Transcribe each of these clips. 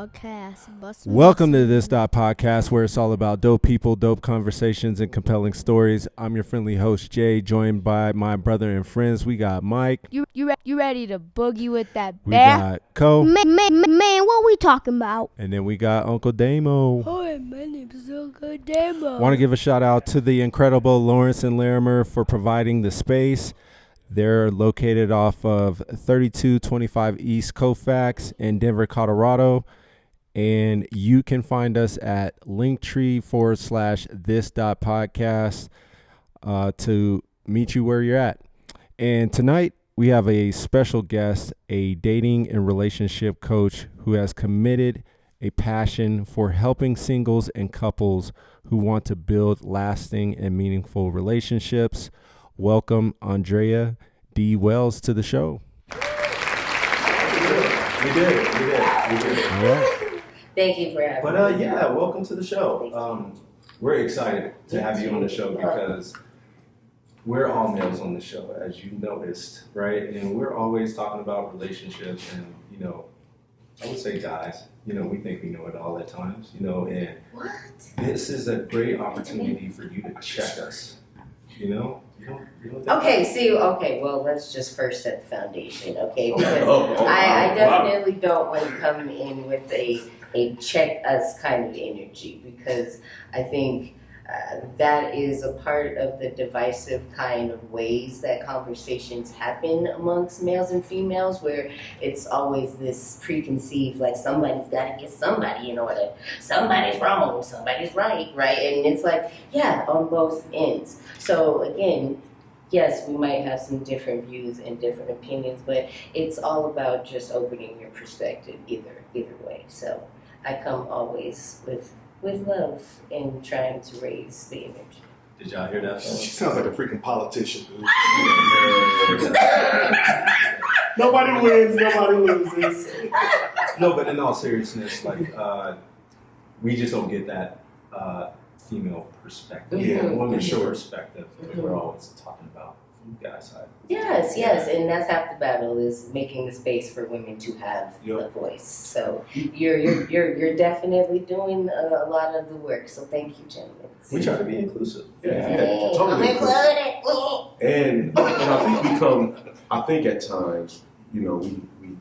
podcast. Welcome to this.podcast, where it's all about dope people, dope conversations, and compelling stories. I'm your friendly host, Jay, joined by my brother and friends. We got Mike. You ready to boogie with that We bear? got Co. Man, what we talking about? And then we got Uncle Damo. Hi, my name is Uncle Damo. Want to give a shout out to the incredible Lawrence and Larimer for providing the space. They're located off of 3225 East Colfax in Denver, Colorado. And you can find us at linktree/this.podcast to meet you where you're at. And tonight we have a special guest, a dating and relationship coach who has committed a passion for helping singles and couples who want to build lasting and meaningful relationships. Welcome, Andrea Wells, to the show. We did. All right. Thank you for having me. But welcome to the show. We're excited to have you on the show because we're all males on the show, as you noticed, right? And we're always talking about relationships and, I would say guys, we think we know it all at times, and What? this is a great opportunity for you to check us, You don't think Well, let's just first set the foundation, okay? Because I definitely don't want to come in with a check us kind of energy, because I think that is a part of the divisive kind of ways that conversations happen amongst males and females, where it's always this preconceived, like somebody's got to get somebody in order. Somebody's wrong, somebody's right? And it's like, yeah, on both ends. So again, yes, we might have some different views and different opinions, but it's all about just opening your perspective either way. So I come always with love and trying to raise the energy. Did y'all hear that? She sounds like a freaking politician, dude. Nobody wins, nobody loses. No, but in all seriousness, we just don't get that female perspective, woman's perspective that we're always talking about from you guys' side. Yes, and that's half the battle, is making the space for women to have a voice. So you're definitely doing a lot of the work. So thank you, gentlemen. We try to be inclusive. Hey, totally I'm included. And I think at times, we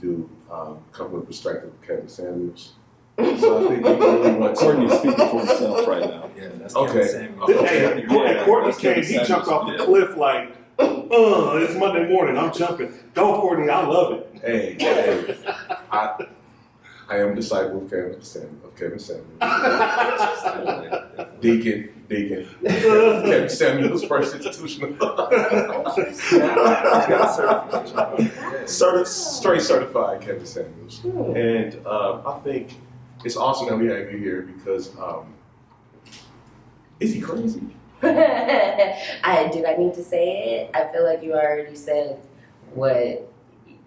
do come from the perspective of Kevin Samuels. So I think we really want Courtney's speaking for himself right now. Yeah, that's Okay. And Courtney came, he jumped off the cliff like, it's Monday morning, I'm jumping. Go, Courtney, I love it. Hey, I am a disciple of Kevin Samuels. Deacon. Kevin Samuels, first institutional. Straight certified Kevin Samuels. And I think it's awesome that we have you here because, is he crazy? Did I need to say it? I feel like you already said what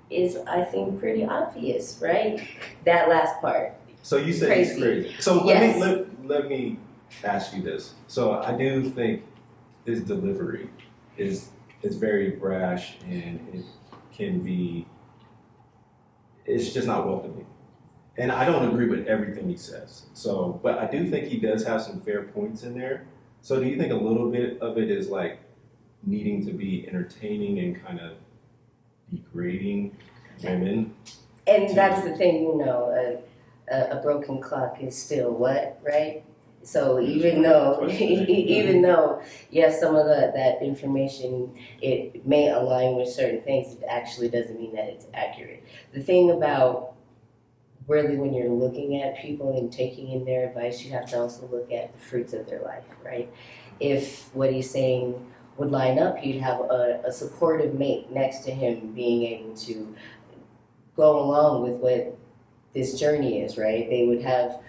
is, I think, pretty obvious, right? That last part. So you said he's crazy. So let me ask you this. So I do think his delivery is very brash, and it can be, it's just not welcoming. And I don't agree with everything he says. So, but I do think he does have some fair points in there. So do you think a little bit of it is like needing to be entertaining and kind of degrading women? And that's the thing, a broken clock is still what, right? So even though, yes, some of that information, it may align with certain things, it actually doesn't mean that it's accurate. The thing about really when you're looking at people and taking in their advice, you have to also look at the fruits of their life, right? If what he's saying would line up, you'd have a supportive mate next to him being able to go along with what this journey is, right? They would have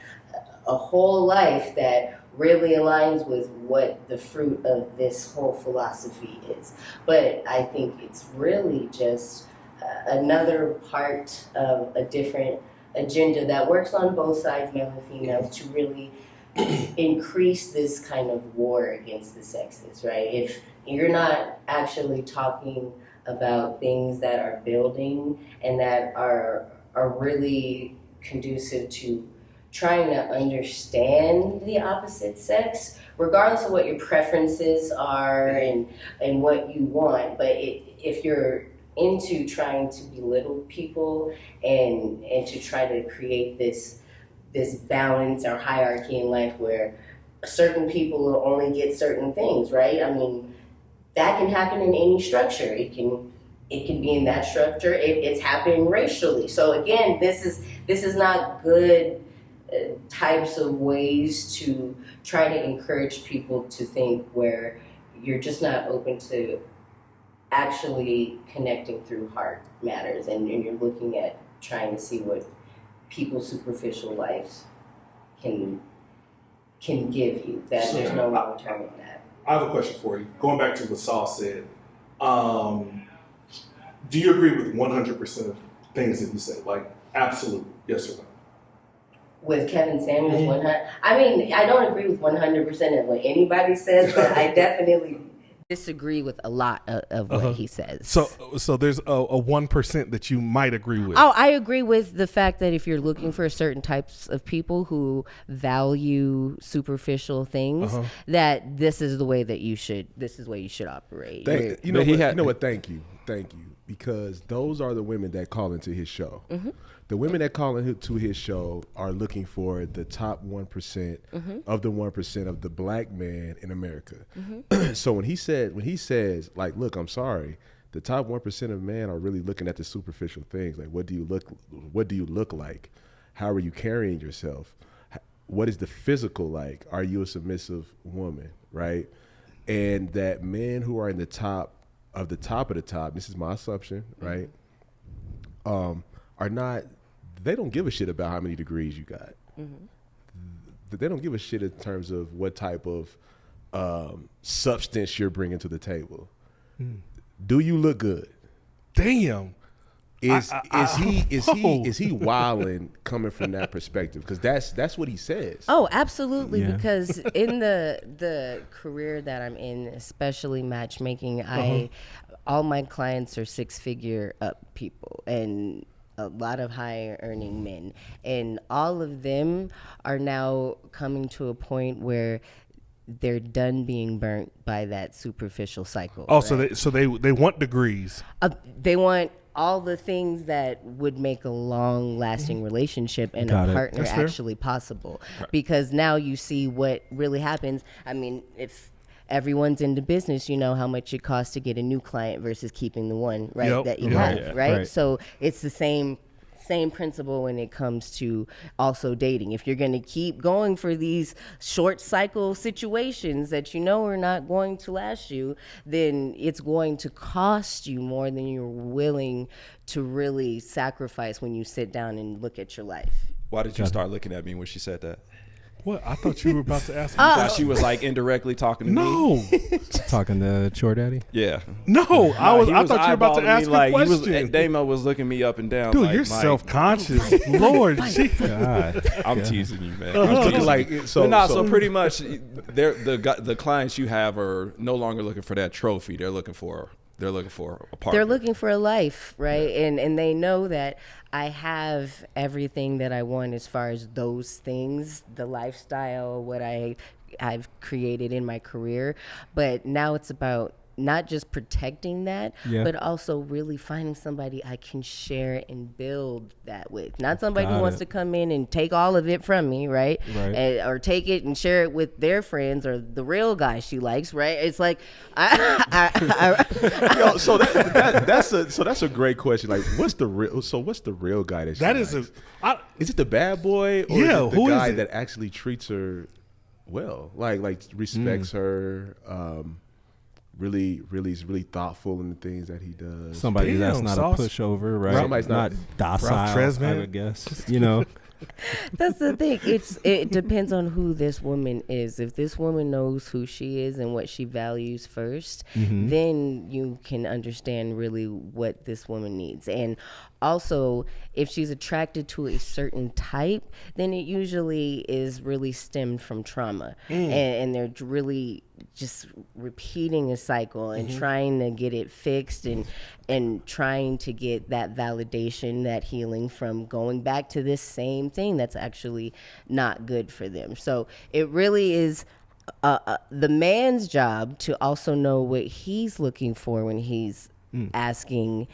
a whole life that really aligns with what the fruit of this whole philosophy is. But I think it's really just another part of a different agenda that works on both sides, male and female, to really increase this kind of war against the sexes, right? If you're not actually talking about things that are building and that are really conducive to trying to understand the opposite sex, regardless of what your preferences are and what you want. But if you're into trying to belittle people and to try to create this balance or hierarchy in life where certain people will only get certain things, right? I mean, that can happen in any structure. It can be in that structure. It's happening racially. So again, this is not good types of ways to try to encourage people to think where you're just not open to actually connecting through heart matters, and you're looking at trying to see what people's superficial lives can give you, that there's no long term in that. I have a question for you. Going back to what Saul said, do you agree with 100% of things that he said? Like, absolute, yes or no? With Kevin Samuels, 100. I mean, I don't agree with 100% of what anybody says, but I definitely disagree with a lot of what he says. So there's a 1% that you might agree with. Oh, I agree with the fact that if you're looking for certain types of people who value superficial things, that this is the way you should operate. You know what? Thank you, because those are the women that call into his show. The women that call into his show are looking for the top 1% of the 1% of the black man in America. So when he says, like, look, I'm sorry, the top 1% of men are really looking at the superficial things. Like, what do you look like? How are you carrying yourself? What is the physical like? Are you a submissive woman, right? And that men who are in the top of the top, this is my assumption, right? Are not, they don't give a shit about how many degrees you got. They don't give a shit in terms of what type of substance you're bringing to the table. Do you look good? Damn. Is he wilding coming from that perspective? Because that's what he says. Oh, absolutely. Yeah. Because in the career that I'm in, especially matchmaking, all my clients are 6-figure up people and a lot of higher earning men, and all of them are now coming to a point where they're done being burnt by that superficial cycle. Oh, right? so they want degrees. They want all the things that would make a long-lasting relationship and a partner actually possible. Right. Because now you see what really happens. I mean, if everyone's into business, you know how much it costs to get a new client versus keeping the one that you have, right? So it's the same principle when it comes to also dating. If you're going to keep going for these short cycle situations that you know are not going to last you, then it's going to cost you more than you're willing to really sacrifice when you sit down and look at your life. Why did you start looking at me when she said that? What? I thought you were about to ask me. Thought she was like indirectly talking to me. No. Talking to Chore Daddy? Yeah. No, I thought you were about to ask a question. Damo was looking me up and down. Dude, you're self-conscious. Lord, God. I'm teasing you, man. So pretty much, the clients you have are no longer looking for that trophy. They're looking for a partner. They're looking for a life, right? Yeah. And they know that I have everything that I want as far as those things, the lifestyle, what I've created in my career. But now it's about not just protecting that, but also really finding somebody I can share and build that with. Not somebody who wants to come in and take all of it from me, right? Or take it and share it with their friends or the real guy she likes, right? It's like, so that's a great question. Like, what's the real guy that she likes? Is it the bad boy or is it the guy that actually treats her well, like respects her? Really thoughtful in the things that he does. Somebody that's not a pushover, right? Somebody's not docile, I would guess. You know. That's the thing. It depends on who this woman is. If this woman knows who she is and what she values first, then you can understand really what this woman needs. And also, if she's attracted to a certain type, then it usually is really stemmed from trauma. And they're really just repeating a cycle and trying to get it fixed and trying to get that validation, that healing from going back to this same same thing that's actually not good for them. So it really is the man's job to also know what he's looking for when he's asking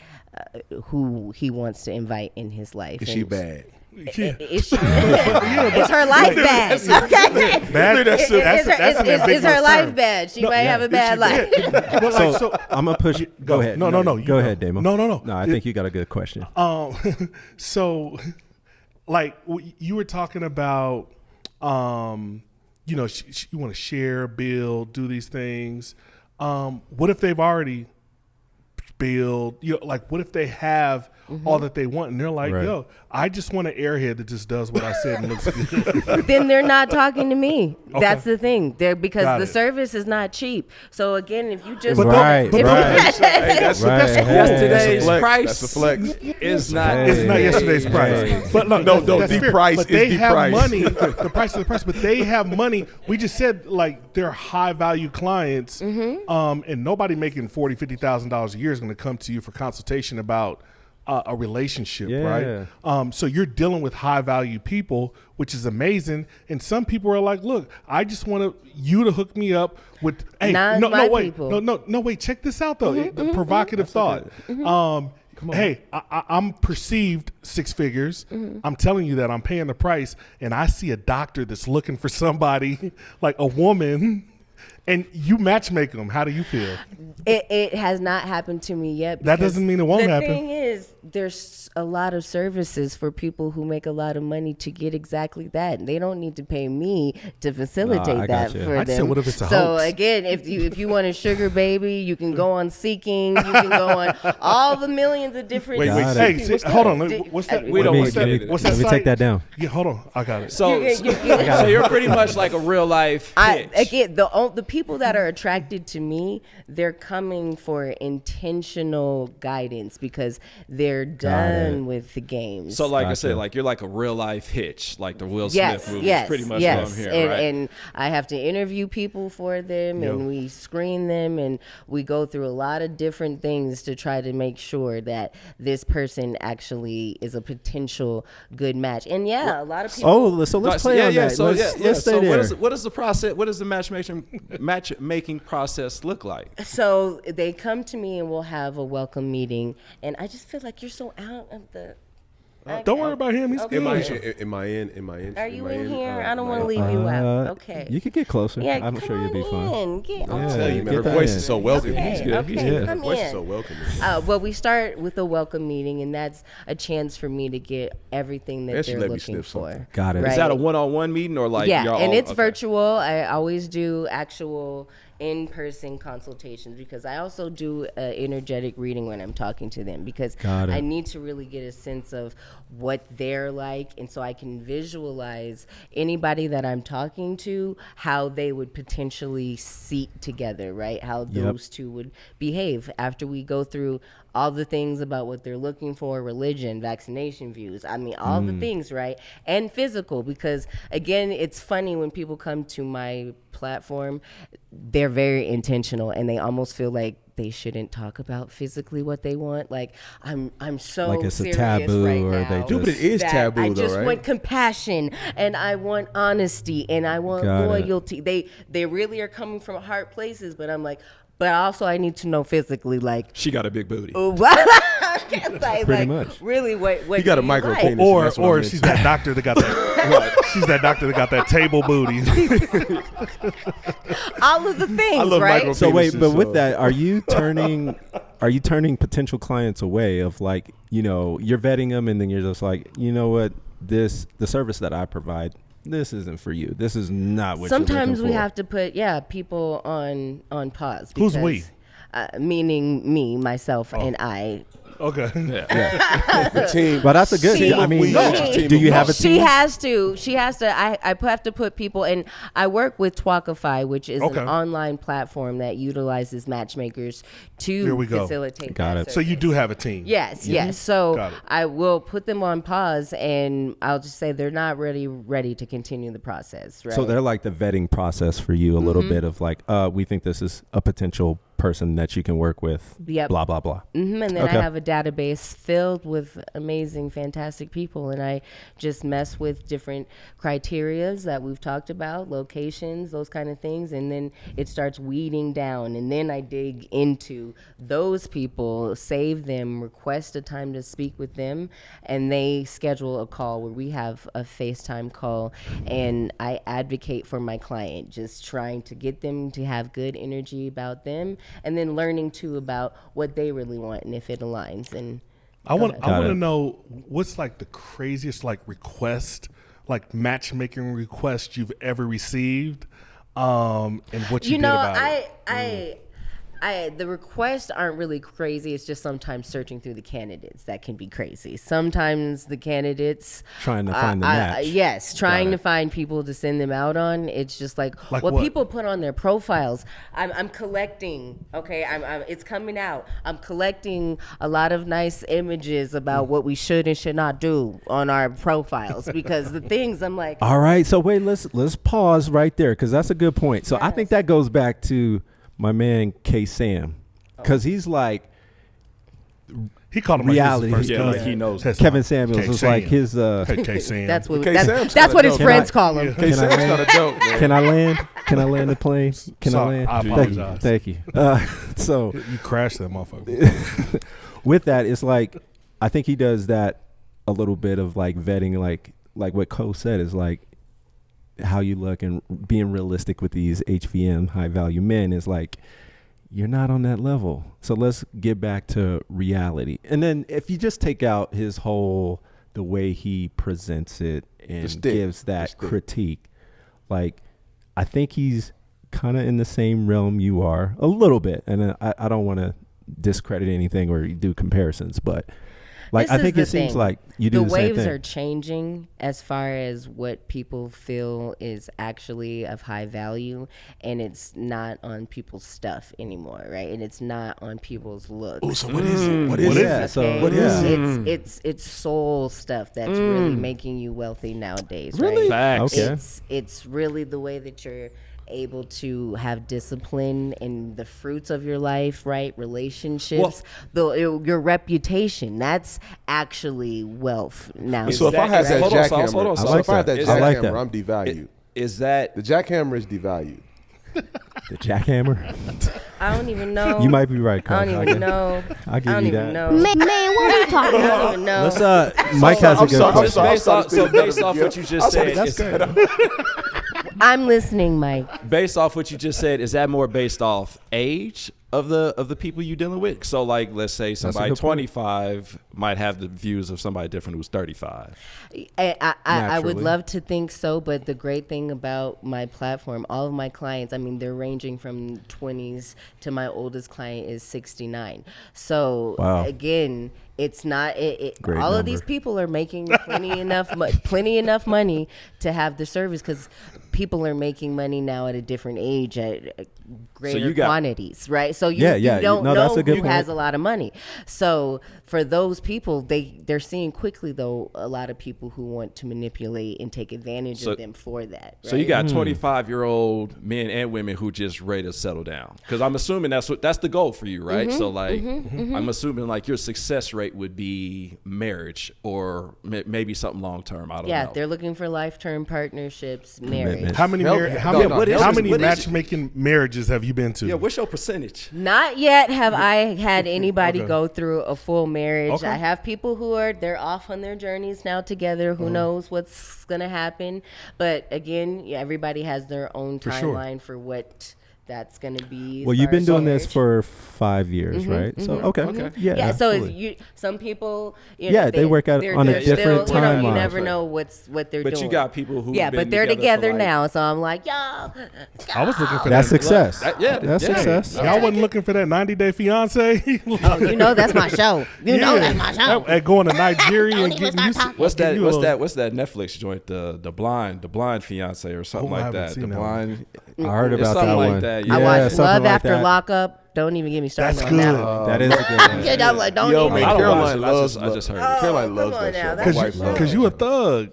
who he wants to invite in his life. Is she bad? Is her life bad? Okay. Bad? That's an ambiguous Is her life term. bad? She might have a bad life. But like, so I'm gonna push. Go ahead. No. Go ahead, Damo. No. No, I think you got a good question. So, like you were talking about, you know, you want to share, build, do these things. What if they've already build? You know, like what if they have all that they want and they're like, Right. yo, I just want an airhead that just does what I said and looks good. Then they're not talking to me. Okay. That's the thing. They're because Got the it. service is not cheap. So again, if you just Right, if- right. Hey, that's Right. yesterday's Hey. price. That's a flex. Is not. Hey. It's not yesterday's price. Hey. But look, No, that's the fair. price But is they the have price. money. The price is the price. But they have money. We just said like they're high value clients, and nobody making $40,000-$50,000 a year is going to come to you for consultation about a relationship, Yeah. right? So you're dealing with high value people, which is amazing. And some people are like, look, I just want you to hook me up with. Hey, Not no, my wait, people. no, wait. Check this out though. The provocative thought. Hey, I'm perceived six figures. I'm telling you that I'm paying the price, and I see a doctor that's looking for somebody like a woman, and you matchmake them. How do you feel? It has not happened to me yet. That because doesn't mean it won't happen. The thing is, there's a lot of services for people who make a lot of money to get exactly that. And they don't need to pay me to facilitate I that got you. for I'd say, them. what if it's a so hoax? again, if you want a sugar baby, you can go on Seeking. You can go on all the millions of different. Wait, Got hey, it. see, hold on. What's that? We don't what's wanna that? get What's Let that me site? take that down. Yeah, hold on. I got it. So, You- so you're pretty much like a real life pitch. Again, the people that are attracted to me, they're coming for intentional guidance because they're done with the games. So like I Gotcha. said, like you're like a real life Hitch, like the Will yes, Smith movie. yes, Is pretty much yes. what I'm hearing, and, right? and I have to interview people for them, and we screen them, and we go through a lot of different things to try to make sure that this person actually is a potential good match. And yeah, a lot of people. Oh, so let's play on that. So let's let's stay so there. what is the process? What does the matchmaking process look like? So they come to me and we'll have a welcome meeting, and I just feel like you're so out of the. Don't worry about him. He's Okay. good. Am I in? Are you in here? I don't want to leave you out. Okay. You could get closer. Yeah, I'm sure you'll be fine. fine. Get on. Tell you, man, Get her that voice in. is so welcoming. Okay, He's good. okay, good. come Her voice is in. so welcoming. Well, we start with a welcome meeting, and that's a chance for me to get everything that And she they're let me looking sniff for. something. Got it. Right. Is that a one-on-one meeting or like? Yeah, y'all and all- it's okay. virtual. I always do actual in-person consultations because I also do an energetic reading when I'm talking to them because Got it. I need to really get a sense of what they're like, and so I can visualize anybody that I'm talking to, how they would potentially seat together, right? How those two would behave after we go through all the things about what they're looking for, religion, vaccination views. I mean, all the things, right? And physical, because again, it's funny when people come to my platform, they're very intentional and they almost feel like they shouldn't talk about physically what they want. Like I'm so Like it's a serious taboo right or now they Dude, but it is that taboo I though, just right? want compassion and I want honesty and I want Got it. loyalty. They really are coming from hard places, but I'm like, but also I need to know physically, like, She got a big booty. Pretty much. Really, what You got a do micro like? penis. Or That's what I'm she's into. that doctor that got that. She's that doctor that got that table booty. All of the things, love right? micro- So wait, penises, but so- with that, are you turning potential clients away of like, you know, you're vetting them and then you're just like, you know what, the service that I provide, this isn't for you. This is not what Sometimes you're looking we for. have to put people on pause. Who's because, we? Meaning me, myself, and I. Okay. The team. But that's a good. She- I mean, we know it's a team do you of have a one. She team? has to. I have to put people, and I work with Twalkify, which is Okay. an online platform that utilizes matchmakers Here to we go. facilitate. Got that it. So you service. do have a team. Yes, yes. So Got it. I will put them on pause, and I'll just say they're not ready to continue the process. Right. So they're like the vetting process for you, a little bit of like, we think this is a potential person that you can work with. Yep. Blah blah blah. And then Okay. I have a database filled with amazing, fantastic people, and I just mess with different criterias that we've talked about, locations, those kind of things, and then it starts weeding down, and then I dig into those people, save them, request a time to speak with them, and they schedule a call where we have a FaceTime call, and I advocate for my client, just trying to get them to have good energy about them, and then learning too about what they really want and if it aligns. And I want to know what's like the craziest like request, like matchmaking request you've ever received, and what you did about it. The requests aren't really crazy. It's just sometimes searching through the candidates that can be crazy. Sometimes the candidates Trying to find the match. Yes, trying to find people to send them out on. It's just like what people put on their profiles. I'm collecting. Okay, it's coming out. I'm collecting a lot of nice images about what we should and should not do on our profiles because the things I'm like. All right, so wait, let's pause right there because that's a good point. So I think that goes back to my man K Sam, because he's like, he called him reality. Like his first like he knows. Kevin Samuels was like his. K Sam. That's what his friends call him. K Sam's kind of dope, man. Can I land? Can I land the plane? Can I land? I apologize. Thank you. So you crashed that motherfucker. with that, it's like I think he does that a little bit of like vetting, like what Cole said is like how you look and being realistic with these HVM high value men is like you're not on that level. So let's get back to reality. And then if you just take out his whole the way he presents it and gives that critique, like I think he's kind of in the same realm you are a little bit. And I don't want to discredit anything or do comparisons, but like I think it seems like you do the same thing. The waves are changing as far as what people feel is actually of high value, and it's not on people's stuff anymore, right? And it's not on people's looks. Oh, so what is it? What is it? Okay? So what is it? It's soul stuff that's really making you wealthy nowadays, Really? right? Facts. Okay. It's really the way that you're able to have discipline in the fruits of your life, right? Relationships, your reputation, that's actually wealth now. So if I had that jackhammer, I'm devalued. Is that the jackhammer is devalued? The jackhammer? I don't even know. You might be right, Cole. I don't even know. I'll give you that. Know. Man, what are we talking I about? don't even know. Let's Mike has a good question. Based off what you just said, That's good. I'm listening, Mike. Based off what you just said, is that more based off age of the people you're dealing with? So like, let's say somebody 25 might have the views of somebody different who's 35. I would love to think so, but the great thing about my platform, all of my clients, I mean, they're ranging from 20s to my oldest client is 69. So again, it's not all of these people are making plenty enough money to have the service, because people are making money now at a different age at greater quantities, right? So you don't know who has a lot of money. So for those people, they're seeing quickly though a lot of people who want to manipulate and take advantage of them for that. Right? So you got 25-year-old men and women who just ready to settle down, because I'm assuming that's the goal for you, right? So like I'm assuming like your success rate would be marriage or maybe something long term. I don't know. Yeah, they're looking for lifetime partnerships, marriage. How many matchmaking marriages have you been to? Yeah, what's your percentage? Not yet have I had anybody go through a full marriage. Okay. I have people they're off on their journeys now together. Who knows what's gonna happen? But again, everybody has their own timeline for what that's going to be. Well, you've been doing this for 5 years, right? So okay. Yeah. So some people, they work out on a different timeline. You never know what they're doing. But you got people who but they're together now. So I'm like, y'all. I was looking for that's success. That's success. Y'all wasn't looking for that 90-day fiance. That's my show. That's my show. At going to Nigeria and getting used to what's that Netflix joint? The blind fiance or something like that. The blind. I heard about that one. Like that. I watched Love After Lockup. Don't even get me started on that one. That is a good one. I'm like, don't even. Caroline loves. I just heard it. Caroline loves that show. Because you a thug.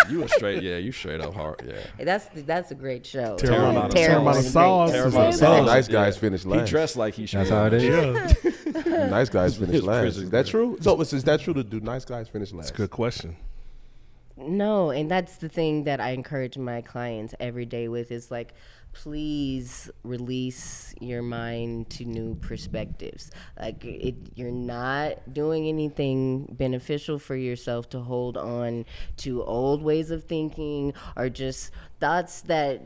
You straight up hard. Yeah. That's a great show. Terramana sauce. Nice guys finish last. He dressed like he should. That's how it is. Nice guys finish His last. prison Is that break. true? So is that true to do nice guys finish last? That's a good question. No, and that's the thing that I encourage my clients every day with is like, please release your mind to new perspectives. Like you're not doing anything beneficial for yourself to hold on to old ways of thinking or just thoughts that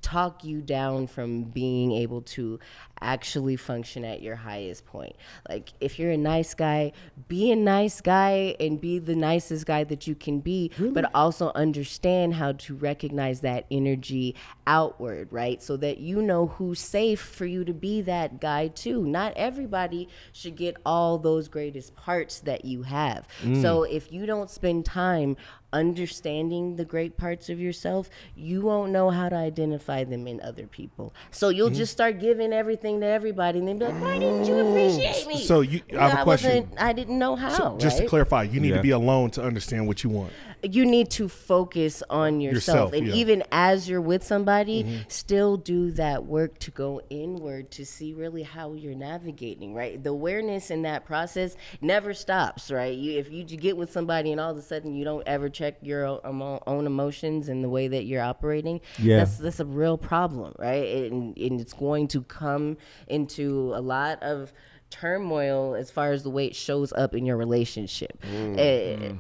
talk you down from being able to actually function at your highest point. Like if you're a nice guy, be a nice guy and be the nicest guy that you can be, but also understand how to recognize that energy outward, right? So that you know who's safe for you to be that guy too. Not everybody should get all those greatest parts that you have. So if you don't spend time understanding the great parts of yourself, you won't know how to identify them in other people. So you'll just start giving everything to everybody and then be like, why didn't you appreciate me? So I have a question. I didn't know how. So just to right? clarify, you need Yeah. to be alone to understand what you want. You need to focus on yourself. And yeah. even as you're with somebody, still do that work to go inward to see really how you're navigating, right? The awareness in that process never stops, right? If you get with somebody and all of a sudden you don't ever check your own emotions and the way that you're operating, Yeah. that's a real problem, right? And it's going to come into a lot of turmoil as far as the way it shows up in your relationship.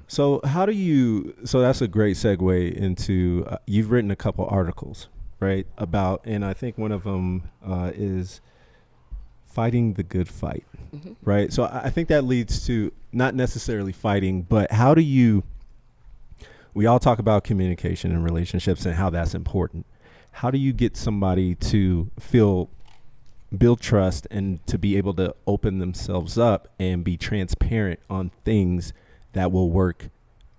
So so that's a great segue into, you've written a couple articles, right? About, and I think one of them is fighting the good fight, right? So I think that leads to not necessarily fighting, but we all talk about communication in relationships and how that's important. How do you get somebody to build trust and to be able to open themselves up and be transparent on things that will work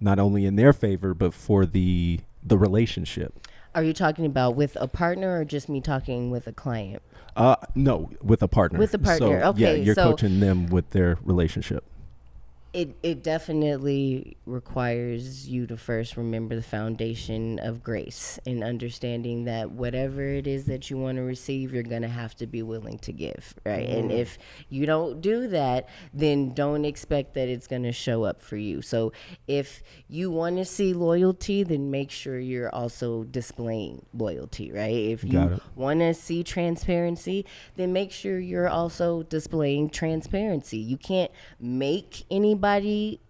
not only in their favor but for the relationship? Are you talking about with a partner or just me talking with a client? No, with a partner. With a partner, So, yeah, okay, you're so- coaching them with their relationship. It definitely requires you to first remember the foundation of grace and understanding that whatever it is that you want to receive, you're going to have to be willing to give, right? And if you don't do that, then don't expect that it's going to show up for you. So if you want to see loyalty, then make sure you're also displaying loyalty, right? If Got you it. want to see transparency, then make sure you're also displaying transparency. You can't make anybody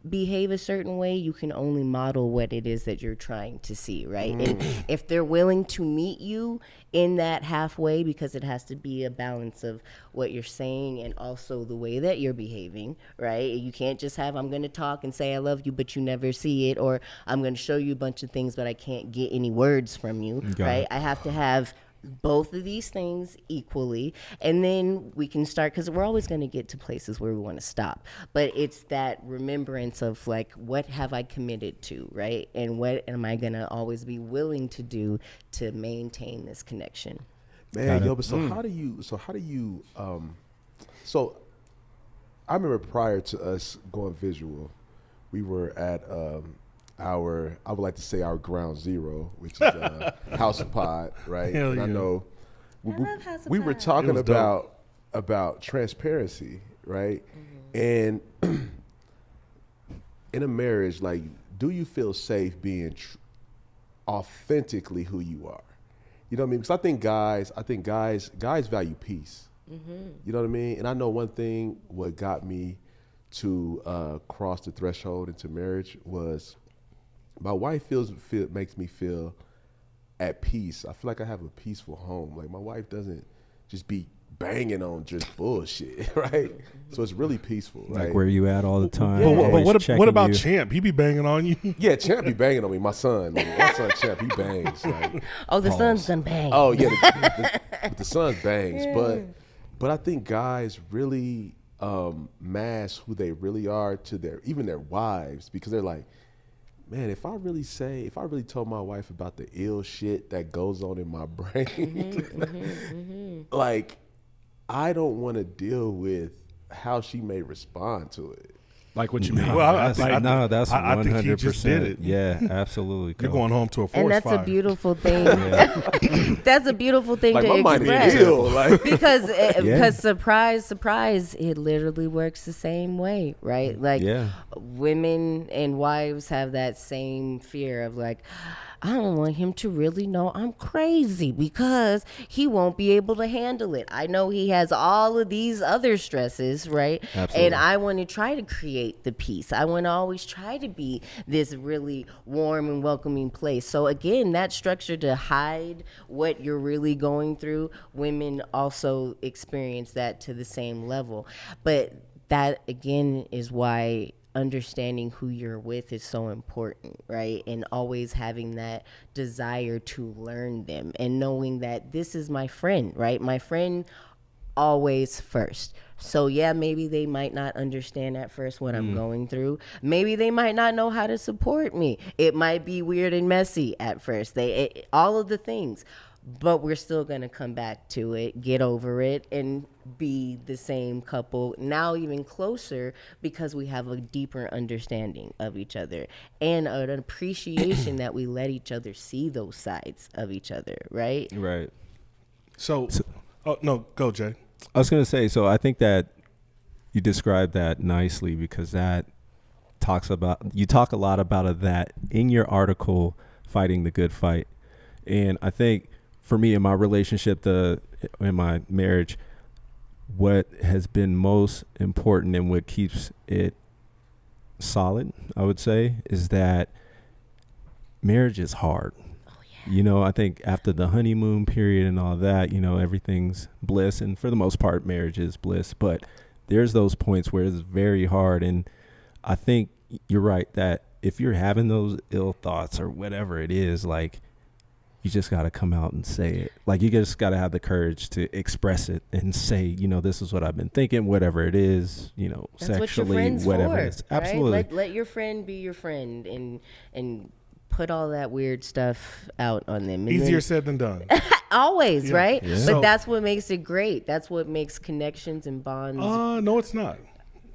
behave a certain way. You can only model what it is that you're trying to see, right? And if they're willing to meet you in that halfway, because it has to be a balance of what you're saying and also the way that you're behaving, right? You can't just have, I'm going to talk and say I love you, but you never see it, or I'm going to show you a bunch of things, but I can't get any words from you, Got right? it. I have to have both of these things equally, and then we can start, because we're always going to get to places where we want to stop, but it's that remembrance of like, what have I committed to, right? And what am I going to always be willing to do to maintain this connection? Man, yo, but so how do you so I remember prior to us going visual, we were at I would like to say our ground zero, which is House of Pod, right? Hell and I yeah. know love House of we were Pod. talking It was dope. about transparency, right? And in a marriage, like, do you feel safe being authentically who you are? You know what I mean? Because I think guys value peace. You know what I mean? And I know one thing, what got me to cross the threshold into marriage was my wife makes me feel at peace. I feel like I have a peaceful home. Like, my wife doesn't just be banging on just bullshit, right? So it's really peaceful, right? Like, where you at all the time? But always what checking about you. Champ? He be banging on you. Yeah, Champ be banging on me. My son Champ, he bangs. Like, Oh, the sun's gonna bang. oh yeah, the son bangs, but I think guys really mask who they really are to their wives, because they're like, man, if I really told my wife about the ill shit that goes on in my brain, like, I don't want to deal with how she may respond to it. Like what you mean? No, Well, that's I 100%. think he just did it. Yeah, absolutely. You're Coach. going home to a forest And that's fire. a beautiful thing. That's a beautiful thing Like to my mind express. is ill. Like because surprise, it literally works the same way, right? Like Yeah. women and wives have that same fear of like, I don't want him to really know I'm crazy because he won't be able to handle it. I know he has all of these other stresses, right? Absolutely. And I want to try to create the peace. I want to always try to be this really warm and welcoming place. So again, that structure to hide what you're really going through, women also experience that to the same level. But that again is why understanding who you're with is so important, right? And always having that desire to learn them and knowing that this is my friend, right? My friend always first. So yeah, maybe they might not understand at first what I'm going through. Maybe they might not know how to support me. It might be weird and messy at first. All of the things. But we're still going to come back to it, get over it, and be the same couple, now even closer because we have a deeper understanding of each other and an appreciation that we let each other see those sides of each other, right? Right. So, oh no, go Jay. I was going to say, so I think that you described that nicely because that you talk a lot about that in your article, Fighting the Good Fight. And I think for me in my relationship, in my marriage, what has been most important and what keeps it solid, I would say, is that marriage is hard. You know, I think after the honeymoon period and all that, you know, everything's bliss. And for the most part, marriage is bliss. But there's those points where it's very hard. And I think you're right that if you're having those ill thoughts or whatever it is, like, you just got to come out and say it. Like, you just got to have the courage to express it and say, you know, this is what I've been thinking, whatever it is, you know, That's what your sexually, friend's whatever for, it is. right? Absolutely. Let your friend be your friend and put all that weird stuff out on them. And Easier then, said than done. always, Yeah. right? Yeah. But So- that's what makes it great. That's what makes connections and bonds. No, it's not.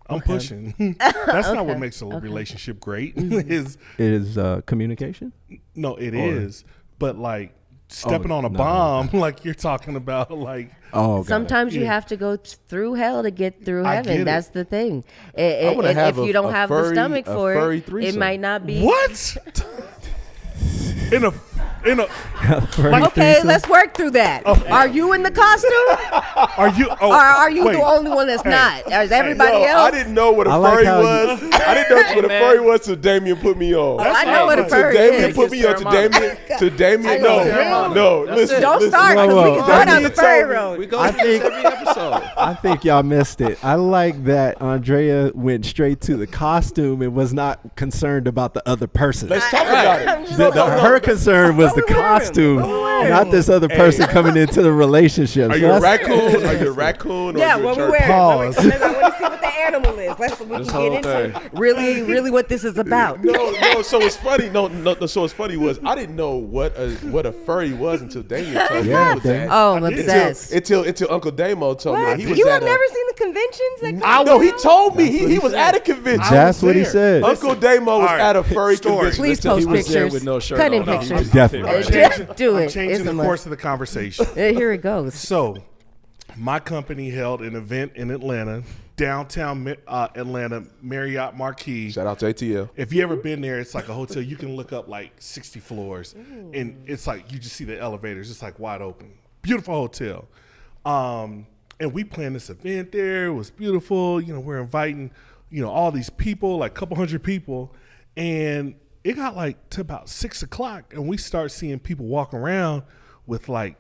I'm pushing. That's not what makes a relationship great. Is It is communication. no, it Or- is. But like stepping on a no. bomb, like you're talking about, like Oh, got it. Sometimes you Yeah. have to go through hell to get through I get heaven. it. That's the thing. I wanna And have if you don't have the stomach a for furry it, it threesome. might not be. what? in a Okay, let's work through that. Are you in the costume? Are you? Oh, Or are you wait. the only one that's not? Is everybody Yo, else? I didn't know what a I like furry how you- was. I didn't know what a furry was till Damien put me on. I know what a To furry Damien is. put me on. To Damien. To Damien. No. Listen. Don't listen. start because Whoa, we whoa. can go down the Damien furry told me- road. We go I through this think- every episode. I think y'all missed it. I like that Andrea went straight to the costume and was not concerned about the other person. Let's talk about it. Her concern was the costume, not this other person coming into the relationship. Are So you a that's- raccoon? Are you a raccoon? Or Yeah, are you a what we turtle? wearing. Pause. I want to see what the animal is. We This can whole get into thing. really what this is about. No. So it's funny. No. So what's funny was I didn't know what a furry was until Damien told me. Yeah, he was Damien. at. Oh, I'm I did. obsessed. Until Uncle Damo told me that he was You at have a- never seen the conventions? That come No, he out? told me he was at a convention. That's what he there. said. Uncle Damo was All right. at a furry Story. convention. Please Listen, he post was there pictures. with no shirt Cut in on. No, he pictures. was Definitely. my favorite. Do I'm it. changing It's the a course must. of the conversation. Here it goes. So, my company held an event in Atlanta, downtown Atlanta, Marriott Marquis. Shout out to ATL. If you ever been there, it's like a hotel. You can look up like 60 floors, and it's like you just see the elevators. It's like wide open. Beautiful hotel. And we planned this event there. It was beautiful. You know, we're inviting, all these people, like a couple hundred people, and it got like to about 6 o'clock, and we start seeing people walk around with like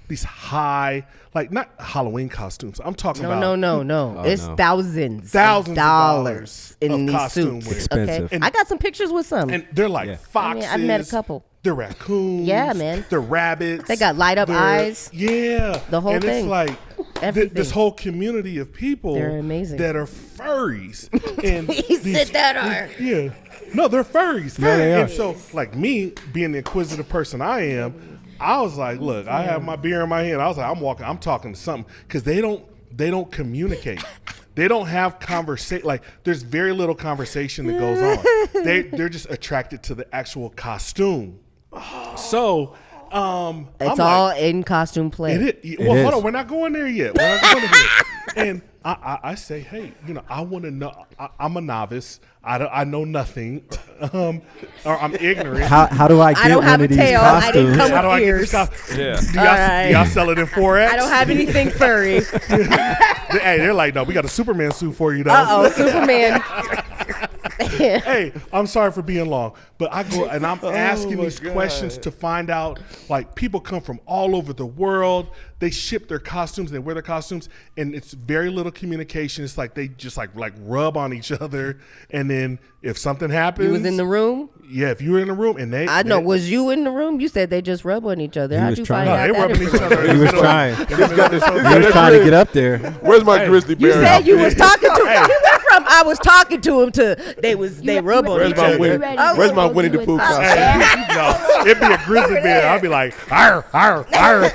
these high, like not Halloween costumes. I'm talking about No. It's no. thousands Thousands of of dollars in of these costume suits. wear. Okay, Expensive. I got some pictures with some. and they're like Yeah. foxes. I've met a couple. They're raccoons. Yeah, man. They're rabbits. They got light up They're- eyes. Yeah, The whole and thing. it's like Everything. this whole community of people. They're amazing. That are furries. And He said that are. Yeah. No, they're furries. Yeah, they and are. so, like me, being the inquisitive person I am, I was like, look, I have my beer in my hand. I was like, I'm talking to something because they don't communicate. they don't have conversation. Like there's very little conversation that goes on. They're just attracted to the actual costume. So It's I'm all like, in costume play. Well, is. hold on, we're not going there yet. We're not going there yet. And I say, hey, I want to know. I'm a novice. I know nothing, or I'm ignorant. How do I get don't one have of a these tail. I didn't costumes? come How do I get ears. this costume? Yeah. Do y'all sell it in 4X? I don't have anything furry. Hey, they're like, no, we got a Superman suit for you, though. Uh-oh, Superman. Hey, I'm sorry for being long, but I go and I'm asking these questions to find out. Like, people come from all over the world. They ship their costumes. They wear their costumes, and it's very little communication. It's like they just like rub on each other, and then if something happens, You was in the room? yeah. If you were in the room, and I know. Was you in the room? You said they just rub on each other. How'd was you trying. find no, out they that rubbing each other. He was trying. He He was trying to get up there. Where's my grizzly bear? You said you was talking to him. You went from I was talking to him to they rub on Where's each my other. Winnie? Where's my Winnie the Pooh costume? Hey, no, it'd be a grizzly bear. I'd be like, arr, arr, arr.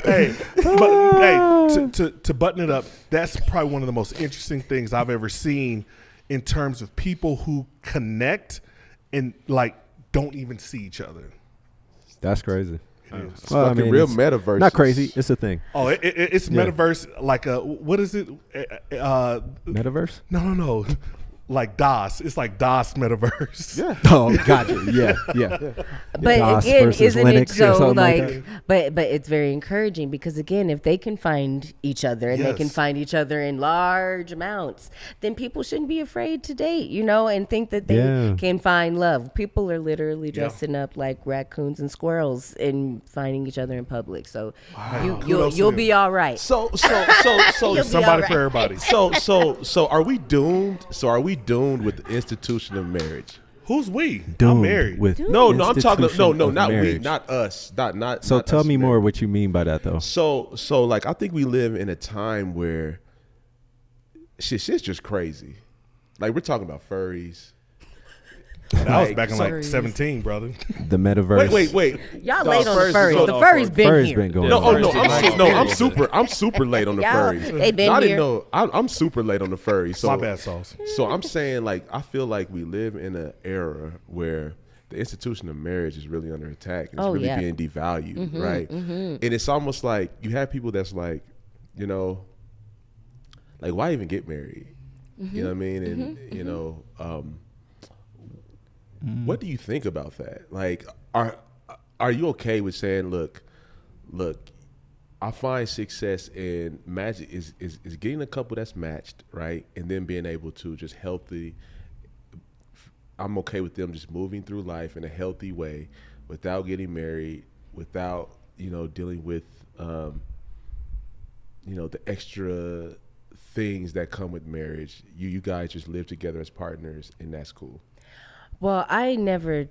Hey, but hey, to button it up, that's probably one of the most interesting things I've ever seen in terms of people who connect and like don't even see each other. That's crazy. It's Well, I fucking mean, real it's metaverse. Not crazy. It's a thing. Oh, it's Yeah. metaverse like a what is it? Metaverse? No. Like DOS. It's like DOS metaverse. Yeah. Oh, gotcha. Yeah. But DOS again, versus isn't it Linux or so something like like? But it's very encouraging because again, if they can find each other and they can Yes. find each other in large amounts, then people shouldn't be afraid to date, and think that they Yeah. can find love. People are literally dressing up like raccoons and squirrels and finding each other in public. So Kudos to you'll them. be all right. So You'll be Somebody all right. for everybody. so are we doomed? So are we doomed with the institution of marriage? Who's we? I'm Doomed married. with No, I'm talking. institution No, of not we, marriage. not us, not. So not tell us me more married. what you mean by that, though. So like I think we live in a time where shit's just crazy. Like we're talking about furries. That was Like, back in sorry. like 17, brother. The metaverse. Wait. Y'all No, late on the furries is furries. on- The furries been Furry's here. been going No, on. I'm super late on the Y'all, furries. they been I didn't here. know. I'm super late on the furries. So My bad, Sauce. So I'm saying, like, I feel like we live in an era where the institution of marriage is really under attack. And it's Oh, really yeah. being devalued, right? And it's almost like you have people that's like, like, why even get married? You know what I mean? And, what do you think about that? Like, are you okay with saying, look, I find success in magic is getting a couple that's matched, right? And then being able to just I'm okay with them just moving through life in a healthy way without getting married, without, dealing with, the extra things that come with marriage. You guys just live together as partners, and that's cool. Well, I never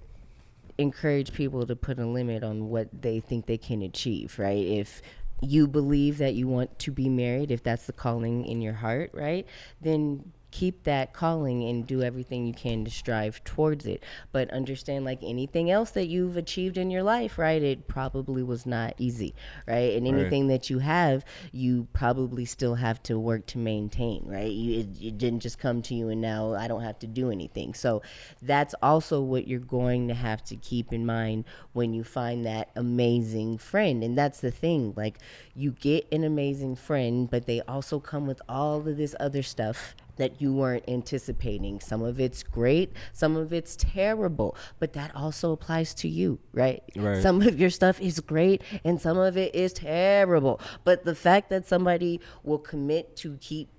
encourage people to put a limit on what they think they can achieve, right? If you believe that you want to be married, if that's the calling in your heart, right, then keep that calling and do everything you can to strive towards it. But understand, like anything else that you've achieved in your life, right, it probably was not easy, right? And anything that you have, you probably still have to work to maintain, right? It didn't just come to you and now I don't have to do anything. So that's also what you're going to have to keep in mind when you find that amazing friend. And that's the thing, like you get an amazing friend, but they also come with all of this other stuff that you weren't anticipating. Some of it's great, some of it's terrible, but that also applies to you, right? Some of your stuff is great and some of it is terrible. But the fact that somebody will commit to keep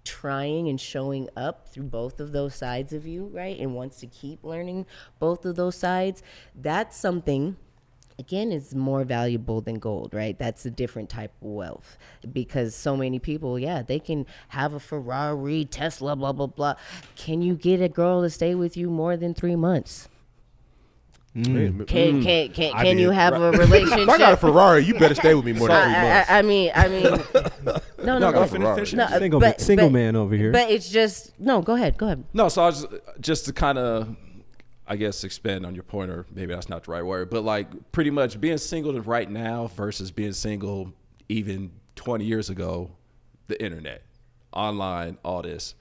trying and showing up through both of those sides of you, right? And wants to keep learning both of those sides, that's something, again, is more valuable than gold, right? That's a different type of wealth because so many people, they can have a Ferrari, Tesla, blah, blah, blah. Can you get a girl to stay with you more than 3 months? Can you have a relationship? If I got a Ferrari, you better stay with me more than 3 months. I mean, no. Single man over here. But it's just, no, go ahead. No, so I was just to kind of, I guess, expand on your point, or maybe that's not the right word, but like pretty much being single right now versus being single even 20 years ago, the internet, online, all this.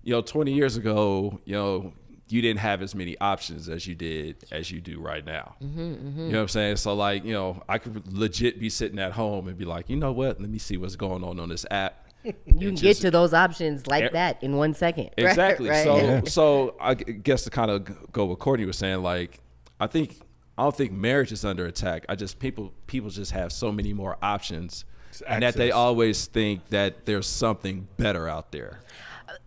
20 years ago, you didn't have as many options as you do right now. You know what I'm saying? So like, I could legit be sitting at home and be like, you know what? Let me see what's going on this app. You can get to those options like that in 1 second. Exactly. Right? So I guess to kind of go what Courtney was saying, like, I don't think marriage is under attack. People just have so many more options, and that they always think that there's something better out there.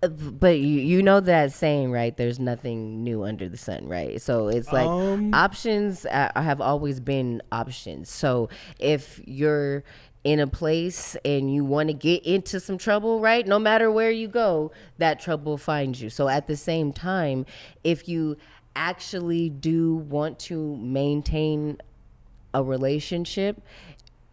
But you know that saying, right? There's nothing new under the sun, right? So it's like options have always been options. So if you're in a place and you want to get into some trouble, right? No matter where you go, that trouble finds you. So at the same time, if you actually do want to maintain a relationship,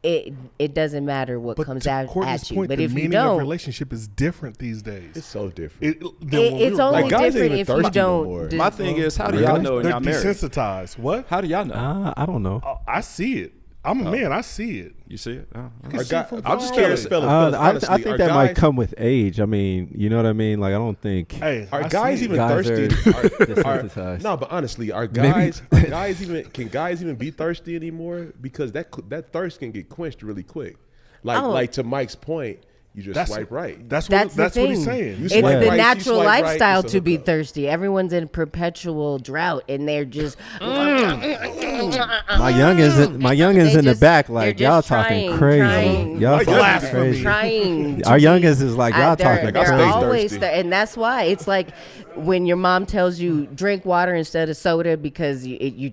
it doesn't matter what comes out at you. Point, but the if you meaning of don't, relationship is different these days. It's so different. it's only Like, guys different ain't if even you thirsty no don't. more. My thing is, how do y'all know when They're y'all married? desensitized. What? How do y'all know? I don't know. I see it. I'm a man. I see it. You see it? Oh, I can okay. see it from I'm just far. curious. I think that might come with age. I mean, you know what I mean? Like, I don't think. Hey, Are I guys see it. even Guys thirsty? desensitized. No, but honestly, Maybe. can guys even be thirsty anymore? Because that thirst can get quenched really quick. Like to Mike's point, you just swipe right. That's the what thing. he's saying. You It's swipe the right, she natural swipe right, lifestyle it's a to be hookup. thirsty. Everyone's in perpetual drought, and they're just My youngins in the just- back, they're like, just y'all talking trying, crazy. trying. Y'all Like talking blasphemy. crazy. trying. Our youngins is like, y'all talking They're stay crazy. always thirsty. and that's why it's like when your mom tells you drink water instead of soda because you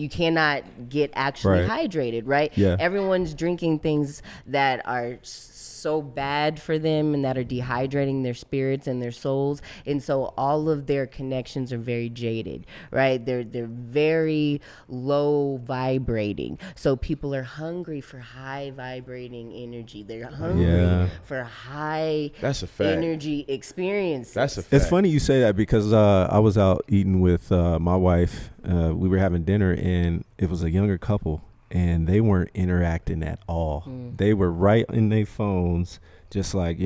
cannot get actually Right. hydrated, right? Yeah. Everyone's drinking things that are so bad for them and that are dehydrating their spirits and their souls, and so all of their connections are very jaded, right? They're very low vibrating, so people are hungry for high vibrating energy. They're hungry Yeah. for high That's a fact. energy experiences. That's a fact. It's funny you say that because I was out eating with my wife. We were having dinner, and it was a younger couple, and they weren't interacting at all. They were right in their phones, just like,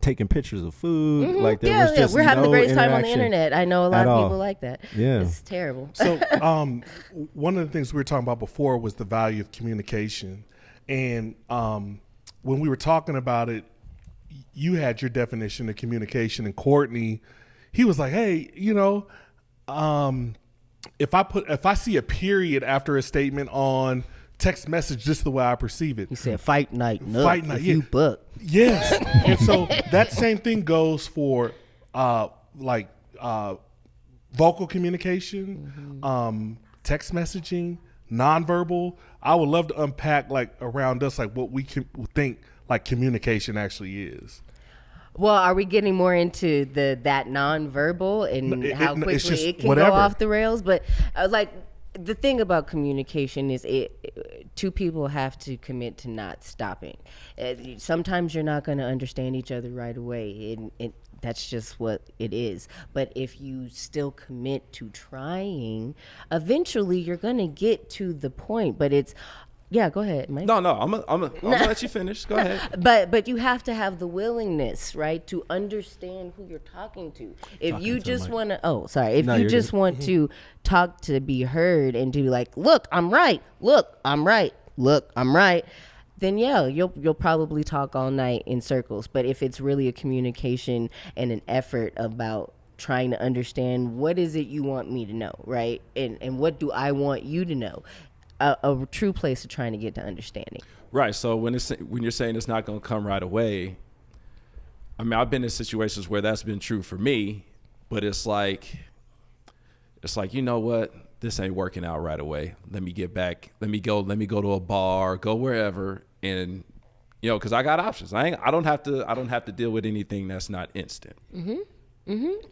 taking pictures of food. Like there was just we're having the no greatest time on the interaction internet. I know a lot at of all. people like that. Yeah. It's terrible. So, one of the things we were talking about before was the value of communication, and when we were talking about it, you had your definition of communication, and Courtney, he was like, "Hey, if I see a period after a statement on text message, just the way I perceive it." He said, "Fight night, Fight night, if yeah. you book." Yes, and so that same thing goes for vocal communication, text messaging, nonverbal. I would love to unpack around us what we think communication actually is. Well, are we getting more into that nonverbal and how it's quickly just it can whatever. go off the rails? But the thing about communication is two people have to commit to not stopping. Sometimes you're not going to understand each other right away, and that's just what it is. But if you still commit to trying, eventually you're going to get to the point. But yeah, go ahead, Mike. No, I'm gonna let you finish. Go ahead. But you have to have the willingness, right, to understand who you're talking to. If you just want to, if you just want to talk to be heard and to look, I'm right. Look, I'm right. Look, I'm right. Then yeah, you'll probably talk all night in circles. But if it's really a communication and an effort about trying to understand what is it you want me to know, right, and what do I want you to know. A true place of trying to get to understanding. Right. So when you're saying it's not going to come right away, I mean, I've been in situations where that's been true for me, but it's like, you know what? This ain't working out right away. Let me get back. Let me go to a bar, go wherever. And, cause I got options. I don't have to deal with anything that's not instant.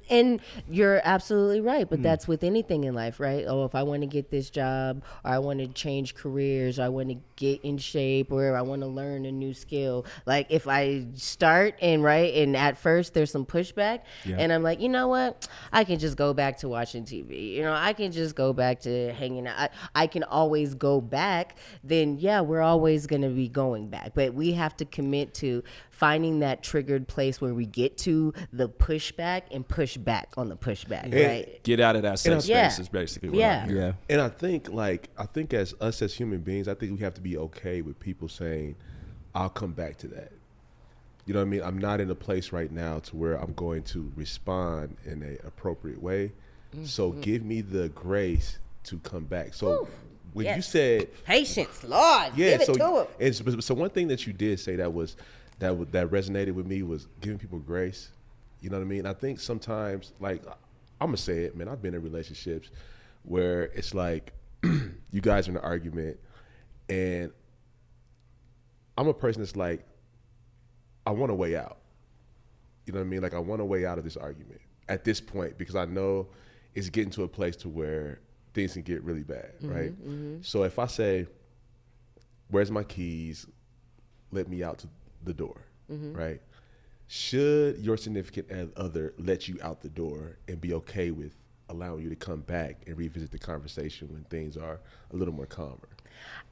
And you're absolutely right, but that's with anything in life, right? Oh, if I want to get this job, or I want to change careers, or I want to get in shape, or I want to learn a new skill. Like if I start and at first there's some pushback, and I'm like, you know what? I can just go back to watching TV. You know, I can just go back to hanging out. I can always go back. Then yeah, we're always going to be going back, but we have to commit to finding that triggered place where we get to the pushback and push back on the pushback, right? Get out of that safe space is basically what I'm hearing. And I think as us as human beings, I think we have to be okay with people saying, I'll come back to that. You know what I mean? I'm not in a place right now to where I'm going to respond in an appropriate way. So give me the grace to come back. So when you said patience, Lord, give it to him. So one thing that you did say that resonated with me was giving people grace. You know what I mean? I think sometimes, like, I'm gonna say it, man. I've been in relationships where it's like you guys are in an argument, and I'm a person that's like, I want a way out. You know what I mean? Like, I want a way out of this argument at this point because I know it's getting to a place to where things can get really bad, right? So if I say, "Where's my keys? Let me out to the door," right? Should your significant other let you out the door and be okay with allowing you to come back and revisit the conversation when things are a little more calmer?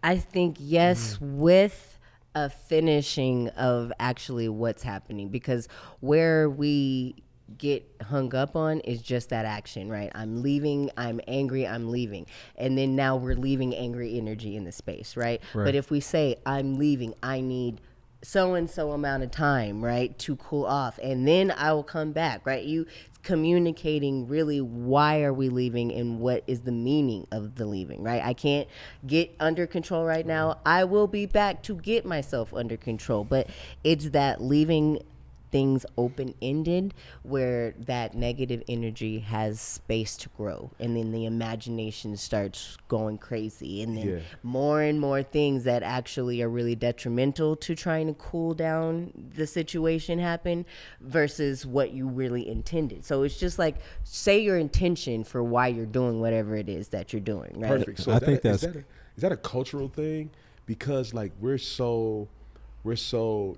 I think yes, with a finishing of actually what's happening, because where we get hung up on is just that action, right? I'm leaving, I'm angry, I'm leaving. And then now we're leaving angry energy in the space, right? But if we say, I'm leaving, I need so-and-so amount of time, right, to cool off, and then I will come back, right? You communicating really why are we leaving and what is the meaning of the leaving, right? I can't get under control right now. I will be back to get myself under control, but it's that leaving things open-ended where that negative energy has space to grow, and then the imagination starts going crazy, and then more and more things that actually are really detrimental to trying to cool down the situation happen versus what you really intended. So it's just like, say your intention for why you're doing whatever it is that you're doing, right? Perfect. So is that a cultural thing? Because like we're so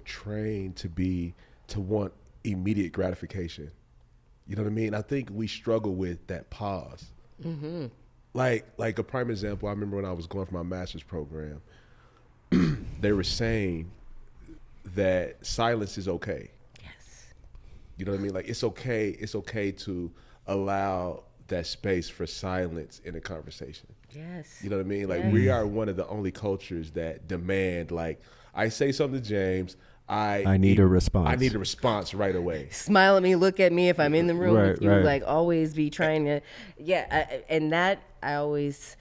trained to want immediate gratification. You know what I mean? I think we struggle with that pause. Like a prime example, I remember when I was going for my master's program, they were saying that silence is okay. Yes. You know what I mean? Like it's okay to allow that space for silence in a conversation. Yes. You know what I mean? Like we are one of the only cultures that demand, like, I say something to James, I need a response. I need a response right away. Smile at me, look at me if I'm in the room with you. Like always be trying to, and that I always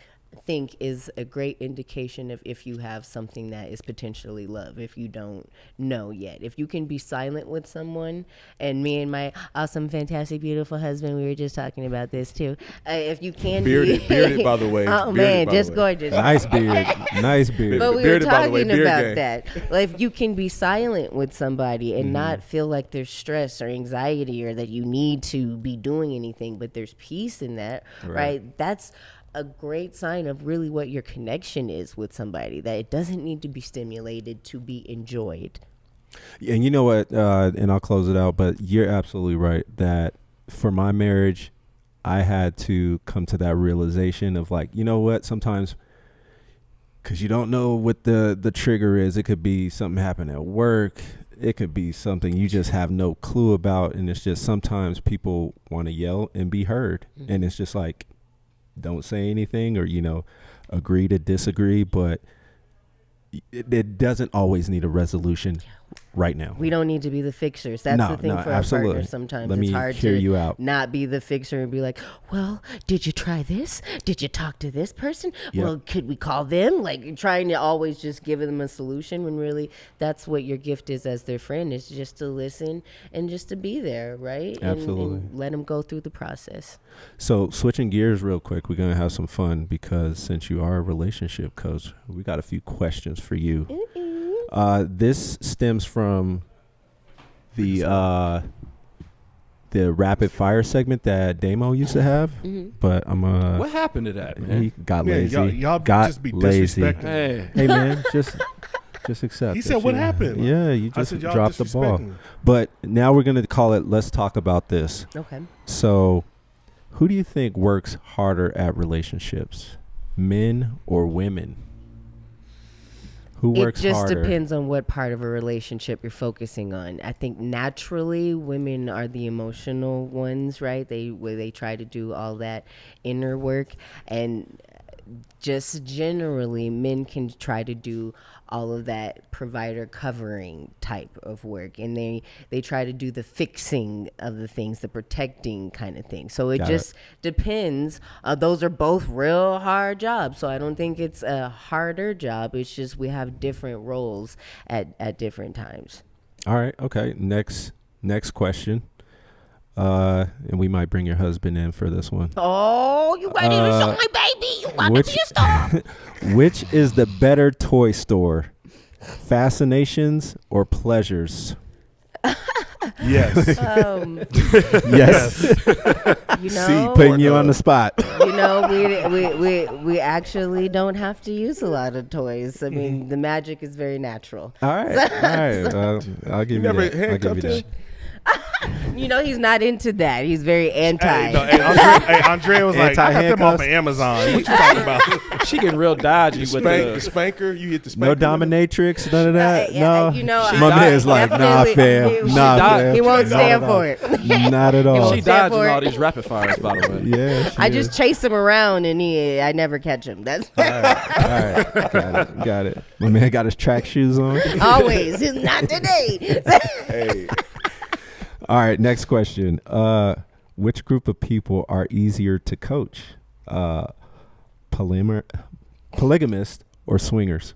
think is a great indication of if you have something that is potentially love, if you don't know yet. If you can be silent with someone, and me and my awesome, fantastic, beautiful husband, we were just talking about this too. If you can bearded by the way. Oh man, just gorgeous. Nice beard. Nice beard. But we were talking about that. Like if you can be silent with somebody and not feel like there's stress or anxiety or that you need to be doing anything, but there's peace in that, right? That's a great sign of really what your connection is with somebody, that it doesn't need to be stimulated to be enjoyed. And you know what, and I'll close it out, but you're absolutely right that for my marriage, I had to come to that realization of like, you know what, sometimes, because you don't know what the trigger is. It could be something happened at work. It could be something you just have no clue about. And it's just sometimes people want to yell and be heard. And it's just like, don't say anything or, agree to disagree, but it doesn't always need a resolution right now. We don't need to be the fixers. That's the thing for our partners. Sometimes it's hard to not be the fixer and be like, well, did you try this? Did you talk to this person? Well, could we call them? Like trying to always just give them a solution when really that's what your gift is as their friend, is just to listen and just to be there, right? Absolutely. And let them go through the process. So switching gears real quick, we're going to have some fun because since you are a relationship coach, we got a few questions for you. This stems from the the rapid fire segment that Damo used to have, but I'm What happened to that, man? he got Man, lazy. y'all got just be lazy. disrespecting. Hey, Hey man, just accept. He it. said, "What You- happened?" Yeah, you I just said, "Y'all dropped the ball. disrespecting." But now we're gonna call it. Let's talk about this. Okay. So, who do you think works harder at relationships, men or women? Who works It just harder? depends on what part of a relationship you're focusing on. I think naturally women are the emotional ones, right? They try to do all that inner work, and just generally men can try to do all of that provider covering type of work, and they try to do the fixing of the things, the protecting kind of thing. So it Got just depends. Those are both real hard jobs, so I don't think it's a harder job. It's just we have different roles at different times. All right. Okay. Next question. And we might bring your husband in for this one. Oh, you ready to show my baby? You want which- to be a star? Which is the better toy store? Fascinations or Pleasures? Yes. Yes. You See, know, putting you on the spot. you know, we actually don't have to use a lot of toys. I mean, the magic is very natural. All right. All right. I'll give you never that. I'll give you handcuffed that. him? You know, he's not into that. He's very anti. Andrea was like, "I got them off Anti-handcuffs? of Amazon." What you talking about? she getting real dodgy with The the. spanker, you hit the spanker. No dominatrix, none of that. Yeah, No. you know, my I- man's like, nah, definitely- fam. he- Nah, died- fam. he won't Not stand at all. for it. Not at all. won't She stand dodging for all it. these rapid fires, by the way. Yeah. I just chase him around and I never catch him. That's All right. Got it. My man got his track shoes on. always. It's not today. Hey, All right, next question. Which group of people are easier to coach? Polygamist or swingers?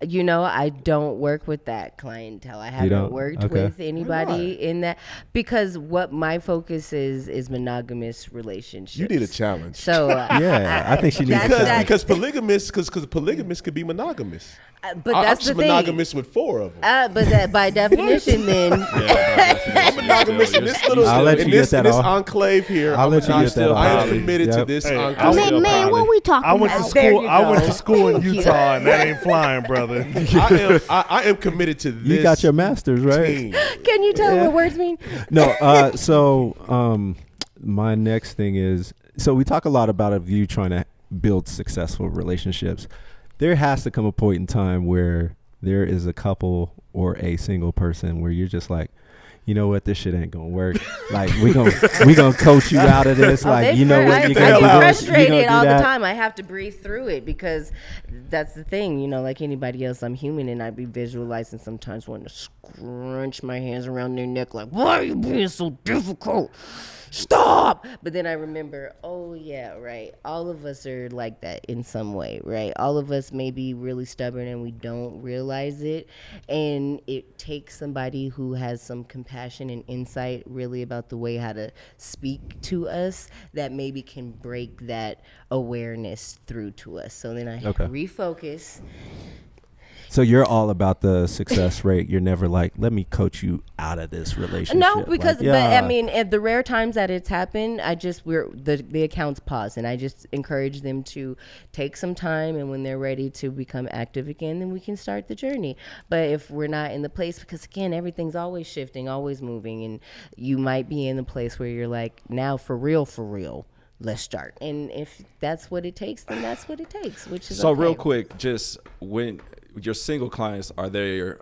You know, I don't work with that clientele. I don't? haven't worked Okay. with anybody in that, because what my focus is monogamous relationships. you need a challenge. So Yeah, I think she needs That's- to. that- Because polygamists, because polygamists could be monogamous. but I'm that's just the thing. monogamous with 4 of them. But that by definition, then I'm monogamous in this little, I'll let in you this, get that in this off. enclave here. I'll let you get that I off. am committed to Yep. this Hey, enclave. Man, what we talking I went to about? There school. you I went go. to school in Thank you. Utah, and that ain't flying, brother. I am committed to this. You got your master's, right? team. can you tell what words mean? No, my next thing is, so we talk a lot about you trying to build successful relationships. There has to come a point in time where there is a couple or a single person where you're just like, you know what, this shit ain't gonna work. Like we gonna coach you out of this. Like, you know what, I you get gonna do this, you gonna frustrated do all the that. time. I have to breathe through it, because that's the thing. You know, like anybody else, I'm human, and I be visualizing sometimes wanting to scrunch my hands around their neck, like, why are you being so difficult? Stop! But then I remember, oh yeah, right. All of us are like that in some way, right? All of us may be really stubborn and we don't realize it. And it takes somebody who has some compassion and insight really about the way how to speak to us that maybe can break that awareness through to us. So then I Okay. refocus. So you're all about the success rate. You're never like, let me coach you out of this relationship. No, because Like, but I yeah. mean, at the rare times that it's happened, the accounts pause, and I just encourage them to take some time, and when they're ready to become active again, then we can start the journey. But if we're not in the place, because again, everything's always shifting, always moving, and you might be in the place where you're like, now for real, let's start. And if that's what it takes, then that's what it takes, which is So okay. real quick, just when your single clients, are they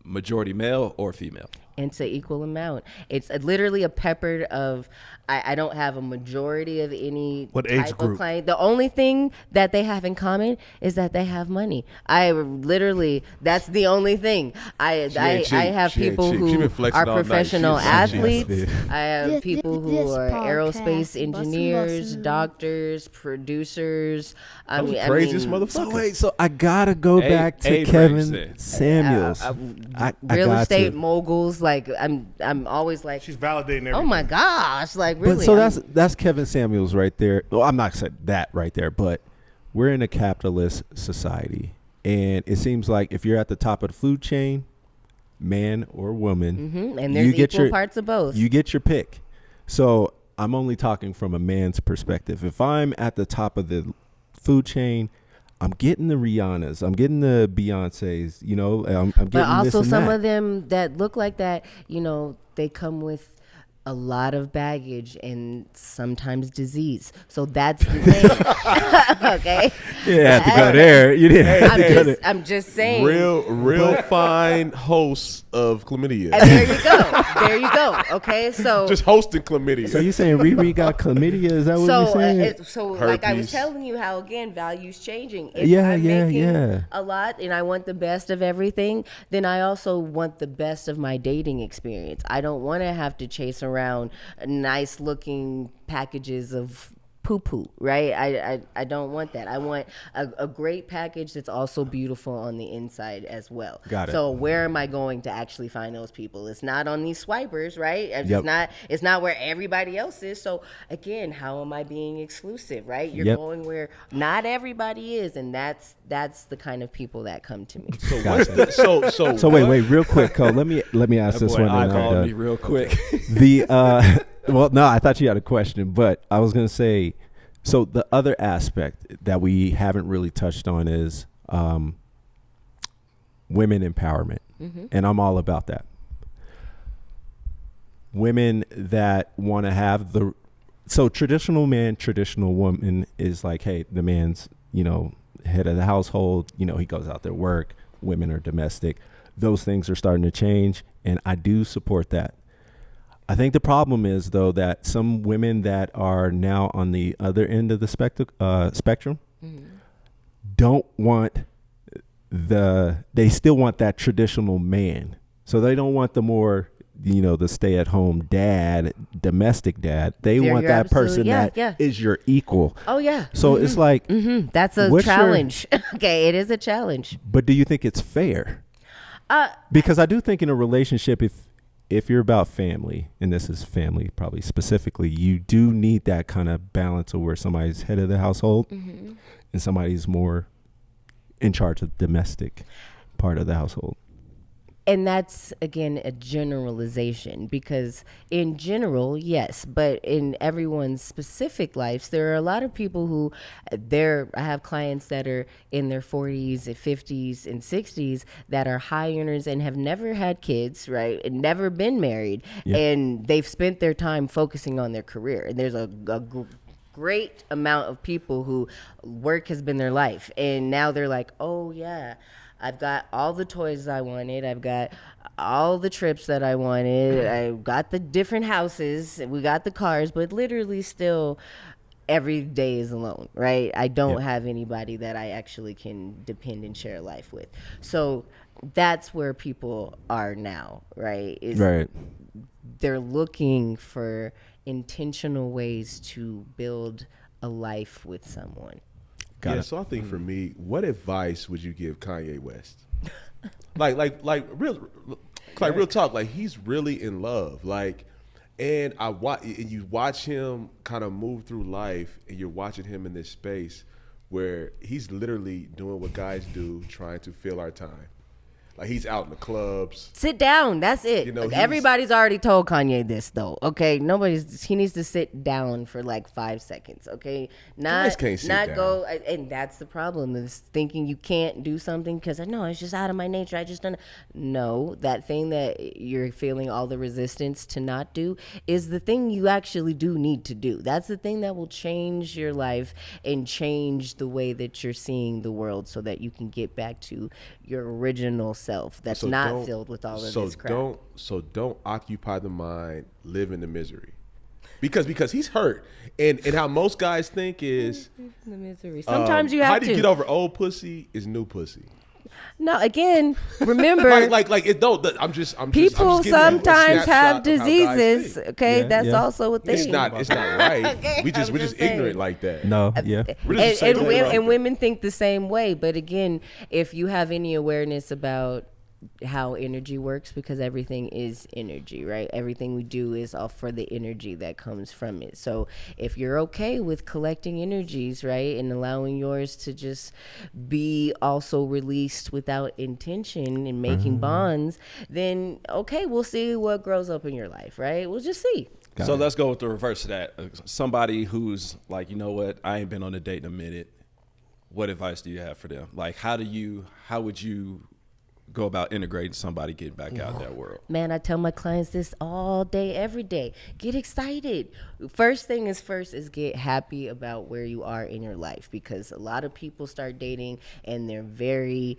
majority male or female? It's an equal amount. It's literally a peppered of. I don't have a majority of any What age type group? of client. The only thing that they have in common is that they have money. I literally, that's the only thing. I ain't cheap. have She ain't people cheap. She who been flexing are all night. professional She is so cheap. athletes. I have people who This are podcast, aerospace engineers, bussin'. doctors, producers. I Those mean, craziest I mean, motherfuckers. So wait, so I gotta go A- back to age Kevin range then. Samuels. I real got estate to. moguls. Like I'm always like, She's validating everything. oh my gosh, like really. But so I'm- that's Kevin Samuels right there. Well, I'm not saying that right there, but we're in a capitalist society, and it seems like if you're at the top of the food chain, man or woman. Mm-hmm. And there's equal parts of both. You get your pick. So I'm only talking from a man's perspective. If I'm at the top of the food chain, I'm getting the Rihannas, I'm getting the Beyoncés, you know, I'm getting but also this and some that. of them that look like that, you know, they come with a lot of baggage and sometimes disease. So that's the thing. Okay. You didn't have to go there. You didn't have to go there. I'm just saying. Real fine hosts of chlamydia. And there you go. There you go. Okay. So Just hosting chlamydia. So you saying Riri got chlamydia? Is that what you're saying? So like I was Herpes. telling you how, again, values changing. If Yeah, I'm yeah, making yeah. a lot and I want the best of everything, then I also want the best of my dating experience. I don't want to have to chase around nice looking packages of poo-poo, right? I don't want that. I want a great package that's also beautiful on the inside as well. Got it. So where am I going to actually find those people? It's not on these swipers, right? Yep. It's not where everybody else is. So again, how am I being exclusive, right? You're Yep. going where not everybody is, and that's the kind of people that come to me. Gotcha. So wait, real quick, Cole. Let me ask this one. I and I'm called done. me real quick. Well, no, I thought you had a question, but I was gonna say, so the other aspect that we haven't really touched on is women empowerment, and I'm all about that. Women that want to have so traditional man, traditional woman is like, hey, the man's, you know, head of the household, you know, he goes out there work, women are domestic. Those things are starting to change, and I do support that. I think the problem is, though, that some women that are now on the other end of the spectrum don't want they still want that traditional man. So they don't want the more, you know, the stay-at-home dad, domestic dad. They want You're that person absolutely- that is your equal. Oh yeah. So it's like, That's a what's your- challenge. Okay, it is a challenge. but do you think it's fair? Because I do think in a relationship, if you're about family, and this is family probably specifically, you do need that kind of balance of where somebody's head of the household and somebody's more in charge of the domestic part of the household. And that's, again, a generalization, because in general, yes, but in everyone's specific lives, there are a lot of people who I have clients that are in their 40s and 50s and 60s that are high earners and have never had kids, right? And never been married. Yeah. And they've spent their time focusing on their career. And there's a great amount of people who work has been their life. And now they're like, oh, yeah, I've got all the toys I wanted. I've got all the trips that I wanted. I got the different houses. We got the cars, but literally still every day is alone, right? I don't have anybody that I actually can depend and share life with. So that's where people are now, right? Right. They're looking for intentional ways to build a life with someone. So I think for me, what advice would you give Kanye West? like real talk. Like, he's really in love. Like, and you watch him kind of move through life, and you're watching him in this space where he's literally doing what guys do, trying to fill our time. Like, he's out in the clubs. Sit down. That's it. You know, Like, he's- everybody's already told Kanye this, though. Okay, he needs to sit down for like 5 seconds. Okay, Guys can't sit down. go. And that's the problem, is thinking you can't do something because no, it's just out of my nature. I just don't. No, that thing that you're feeling all the resistance to not do is the thing you actually do need to do. That's the thing that will change your life and change the way that you're seeing the world, so that you can get back to your original self that's So not don't- filled with all of this crap. Don't occupy the mind, live in the misery. Because he's hurt. And how most guys think is The misery. Sometimes you how have do to. you get over old pussy is new pussy. No, again, remember, like it don't. I'm just people giving you a sometimes snapshot have of how guys diseases. think. Okay, Yeah, that's yeah. also a thing. It's not right. Okay, we're I'm just just saying. ignorant like that. No, yeah. We're just the same way like that. Women think the same way. But again, if you have any awareness about how energy works, because everything is energy, right? Everything we do is all for the energy that comes from it. So if you're okay with collecting energies, right, and allowing yours to just be also released without intention and making bonds, then okay, we'll see what grows up in your life, right? We'll just see. So let's go with the reverse of that. Somebody who's like, you know what, I ain't been on a date in a minute. What advice do you have for them? Like, how would you go about integrating somebody getting back out that world? Man, I tell my clients this all day, every day. Get excited. First is get happy about where you are in your life, because a lot of people start dating and they're very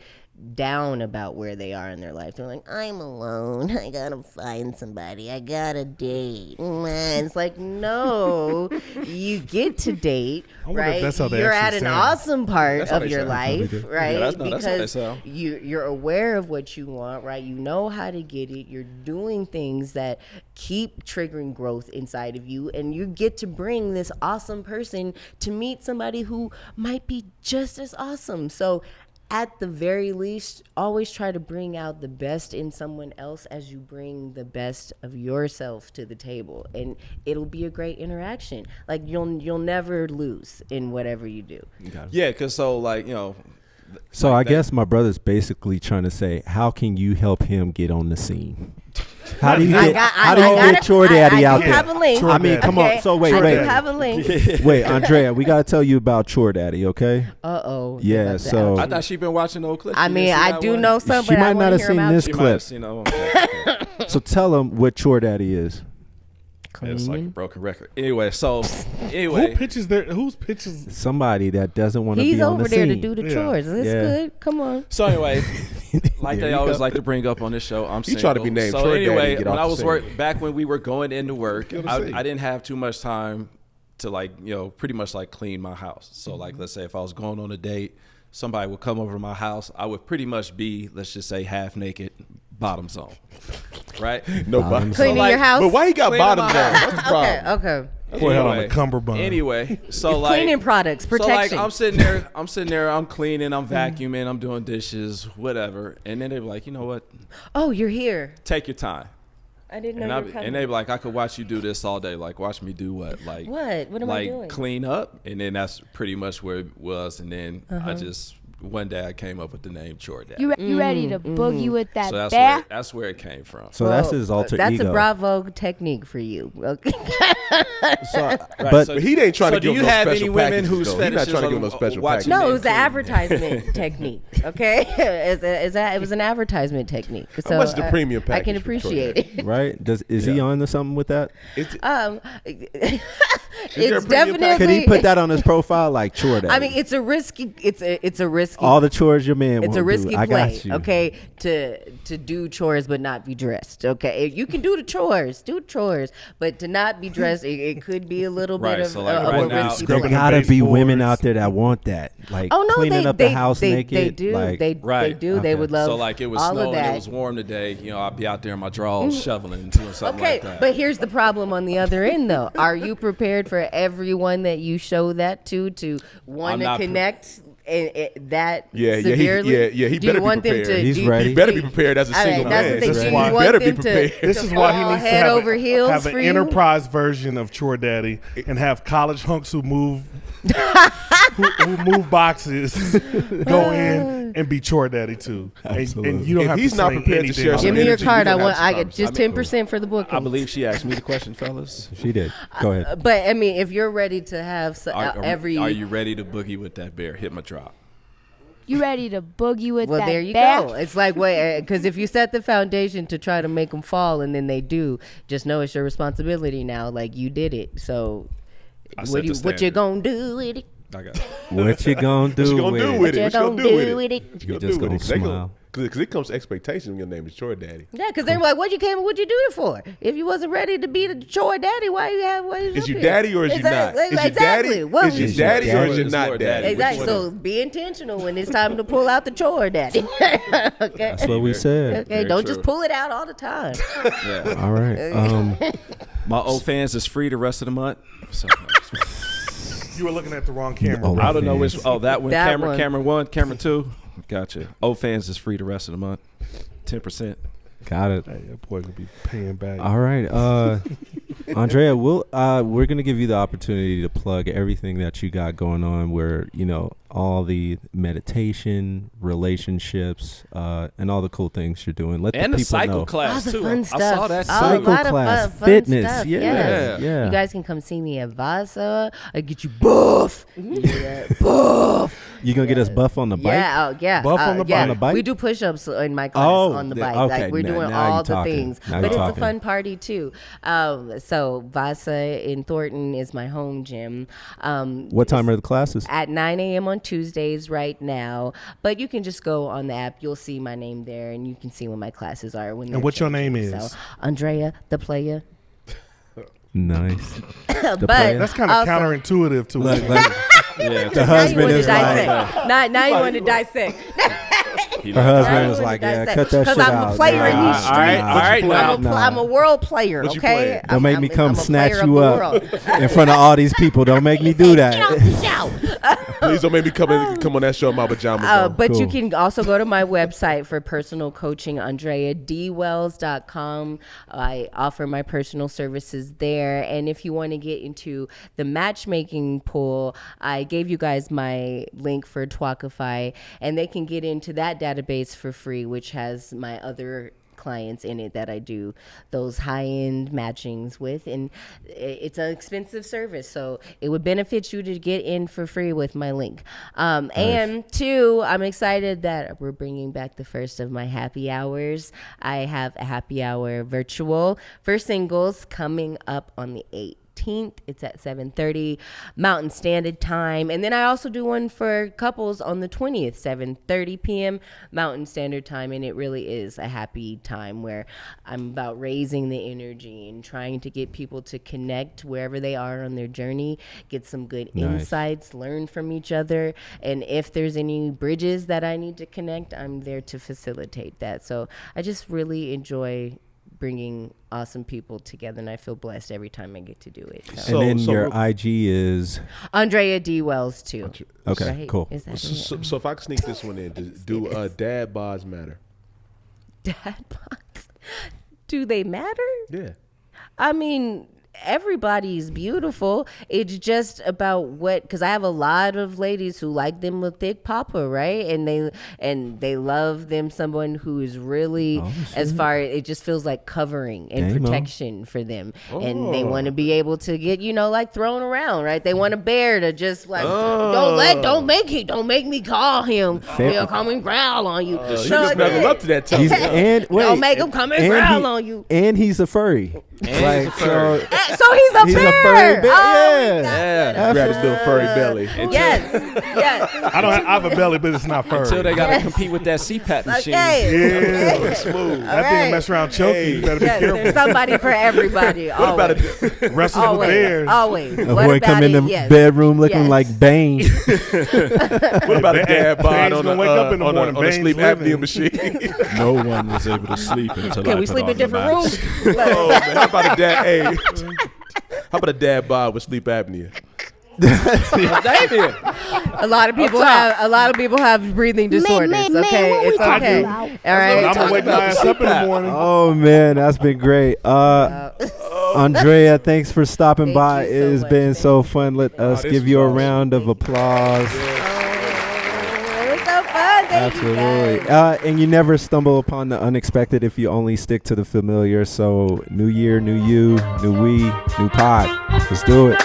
down about where they are in their life. They're like, I'm alone. I gotta find somebody. I gotta date. Man, it's like, no, you get to date, I wonder if right? that's how they You're at actually an sound. awesome part That's how of they your sound. life, right? Yeah, that's how they because sound. you're aware of what you want, right? You know how to get it. You're doing things that keep triggering growth inside of you, and you get to bring this awesome person to meet somebody who might be just as awesome. So at the very least, always try to bring out the best in someone else as you bring the best of yourself to the table, and it'll be a great interaction. Like you'll never lose in whatever you do. Yeah, because so like, you know. So like I guess my brother's basically trying to say, how can you help him get on the scene? How do you get Chore Daddy out I there? have a link. I mean, come on. So wait. I do have a link. Wait, Andrea, we gotta tell you about Chore Daddy, okay? Uh-oh. Yeah, so I thought she'd been watching the old clip. I mean, I do know some, she but I might not want have to hear seen about this She might clip. have seen, okay. So tell him what Chore Daddy is. It's like a broken record. Anyway, Who pitches there? Whose pitches? Somebody that doesn't want to He's be on over the there scene. to do the Yeah. chores. That's Yeah. good. Come on. So anyway, like There they you always go. like to bring up on this show, I'm You single. try to be named So Troy Daddy anyway, and get when off I the was scene. back when we were going into work, Get on the I scene. didn't have too much time to like, you know, pretty much like clean my house. So like, let's say if I was going on a date, somebody would come over to my house, I would pretty much be, let's just say, half naked, bottoms on, right? No bottom. Cleaning like- your house. But why he got Cleaning bottoms my on? house. What's the problem? Okay. Boy had on a cummerbund. Anyway, so like Cleaning products, So protection. like I'm sitting there, I'm cleaning, I'm vacuuming, I'm doing dishes, whatever. And then they be like, you know what? Oh, you're here. Take your time. I didn't know And, you were coming. and they be like, I could watch you do this all day. Like, watch me do what? Like, What? What am I like doing? clean up. And then that's pretty much where it was. And then Uh-huh. I just, one day I came up with the name Chore Daddy. You ready to boogie with that So that's bear? that's where it came from. So that's his alter That's ego. a Bravo technique for you. Okay. Right, But- so, But he ain't trying so to do give you no have special any women packages, whose though. He's not fetishes trying to are give no special watching packages. No, it was an clean? advertisement technique. Okay, it was an advertisement technique. So much the premium I can package for appreciate Troy? it. Right? Is he on to something with that? It's, Um, there a it's premium definitely. Could he put that on his profile like Chore Daddy? I mean, it's a risky. It's a risky. all the chores your man It's a won't risky do. I play, got you. okay, to do chores but not be dressed. Okay, you can do the chores, but to not be dressed, it could be a little Right, bit of, so like of right a now- risky There play. gotta be women baseboards. out there that want that, like Oh no, cleaning they up they, the house they, naked. they do. Like, They Right. do. They Okay. would love. So like it was all snowing, of that. it was warm today. You know, I'd be out there in my drawers shoveling and doing something Okay, like that. but here's the problem on the other end, though. Are you prepared for everyone that you show that to want I'm to not pre- connect that yeah, severely? he Do better you want be them prepared. to? He's do you- ready. He better be prepared as a All right, single that's man. the thing. That's Do why- you want better be them prepared. to This is why he fall needs to head have, over heels have for an you? enterprise version of Chore Daddy and have college hunks who move who move boxes go in and be Chore Daddy too. And you don't If have he's to not sling prepared to anything share on some Give it. me your energy, card. we I gonna want. have I some get just conversation. 10% for the booking. I believe she asked me the question, fellas. she did. Go ahead. But I mean, if you're ready to have Are you ready to boogie with that bear? Hit my drop. You ready to boogie with well, that there you bear? go. It's like because if you set the foundation to try to make them fall and then they do, just know it's your responsibility now. Like you did it. So I set the what you standard. gonna do with it? I got it. What you gonna do? What you gonna do with it? What you gonna do with it? You just gonna smile. Because it comes to expectation when your name is Chore Daddy. Yeah, because they're like, "What you came? What you do it for? If you wasn't ready to be the chore daddy, why you have? Why Is up you here?" daddy or is you not? Exactly. Is you Exactly. daddy? What Is you was- daddy or is you It's not more daddy? daddy. Exactly. Which one? So be intentional when it's time to pull out the chore daddy. Okay. That's what we said. Okay. Very Don't true. just pull it out all the time. Yeah. All right. My old fans is free the rest of the month. So, You were looking at the wrong camera. Oh, bro. I don't know which. Oh, that one. That camera one. camera 1, camera 2. Gotcha. Old fans is free the rest of the month. 10%. Got it. Hey, that boy gonna be paying back. All right, Andrea, we're gonna give you the opportunity to plug everything that you got going on. Where all the meditation, relationships, and all the cool things you're doing. Let And the the people cycle know. class the too. fun I stuff. saw that. Oh, Cycle a lot class, of fun fitness, stuff. yeah. You guys can come see me at Vasa. I get you buff. Buff. You gonna get us buff on the bike? Yeah, yeah. Buff on the yeah. bike? On the bike? We do push-ups in my class Oh, on the th- bike. okay. Like we're doing Now all you're the talking. things, Now but you're it's talking. a fun party too. So Vasa in Thornton is my home gym. What time are the classes? At 9 a.m. on Tuesdays right now, but you can just go on the app. You'll see my name there, and you can see when my classes are. And what your name is? So, Andrea, the player. Nice. But player. That's kind of also- counterintuitive to Look, it. like, Yeah. the Now you husband want to is like, dissect. Now you want to dissect. her husband is like, yeah, cut that shit Because I'm out. a player in Nah, these all right, streets. all right, now. I'm a world player, What you okay? playing? Don't make me come I'm a snatch player of you the up world. in front of all these people. Don't make me do that. Please don't make me come on that show in my pajamas. on. But you Cool. can also go to my website for personal coaching, AndreaDWells.com. I offer my personal services there. And if you want to get into the matchmaking pool, I gave you guys my link for Twakify, and they can get into that database for free, which has my other clients in it that I do those high-end matchings with, and it's an expensive service, so it would benefit you to get in for free with my link. And two, I'm excited that we're bringing back the first of my happy hours. I have a happy hour virtual for singles coming up on the 8th. It's at 7:30 Mountain Standard Time, and then I also do one for couples on the 20th, 7:30 p.m. Mountain Standard Time, and it really is a happy time where I'm about raising the energy and trying to get people to connect wherever they are on their journey, get some good insights, learn from each other, and if there's any bridges that I need to connect, I'm there to facilitate that. So I just really enjoy bringing awesome people together, and I feel blessed every time I get to do it. So. And then So- your IG is Andrea D. Wells too. okay. Right? Cool. Is that it? So if I can sneak this one in, do dad bods matter? Dad bods? Do they matter? Yeah. I mean, everybody's beautiful. It's just about what, because I have a lot of ladies who like them with thick papa, right? And they love them someone who is really, as far, it just feels like covering and Dang, protection for them. And they want to be able to get, like thrown around, right? They want a bear to just like, don't make me call him. He'll come and growl on you. She just snuggle up to that time. Don't make him come and growl on you. And he's a furry. Like, so So he's a he's bear. a furry bear. Oh, Yeah. Grab his little furry belly. yes. I have a belly, but it's not furry. Until they gotta compete with that CPAP machine. Okay. Yeah, Smooth. that thing mess around choking. You better be Yes, careful. there's somebody for everybody. What about Always. Wrestling with Always. bears. Always. A What boy about come in it? the Yes. bedroom looking Yes. like Bane. What about a dad bod Bane's on gonna wake up in the morning. a Bane's sleep living. apnea machine? No one was able to sleep until Can I we put sleep on in the different mask. rooms? Oh man, how about a dad? Hey, how about a dad bod with sleep apnea? Damien. A lot of people have breathing disorders. Okay, it's okay. All I'm right. gonna wake my ass up in the morning. Oh man, that's been great. Andrea, thanks for stopping Thank by. you so It has much. been so fun. Let us this give was you a awesome. round of applause. It was so fun. Thank you Absolutely. guys. And you never stumble upon the unexpected if you only stick to the familiar. So, new year, new you, new we, new pod. Let's do it.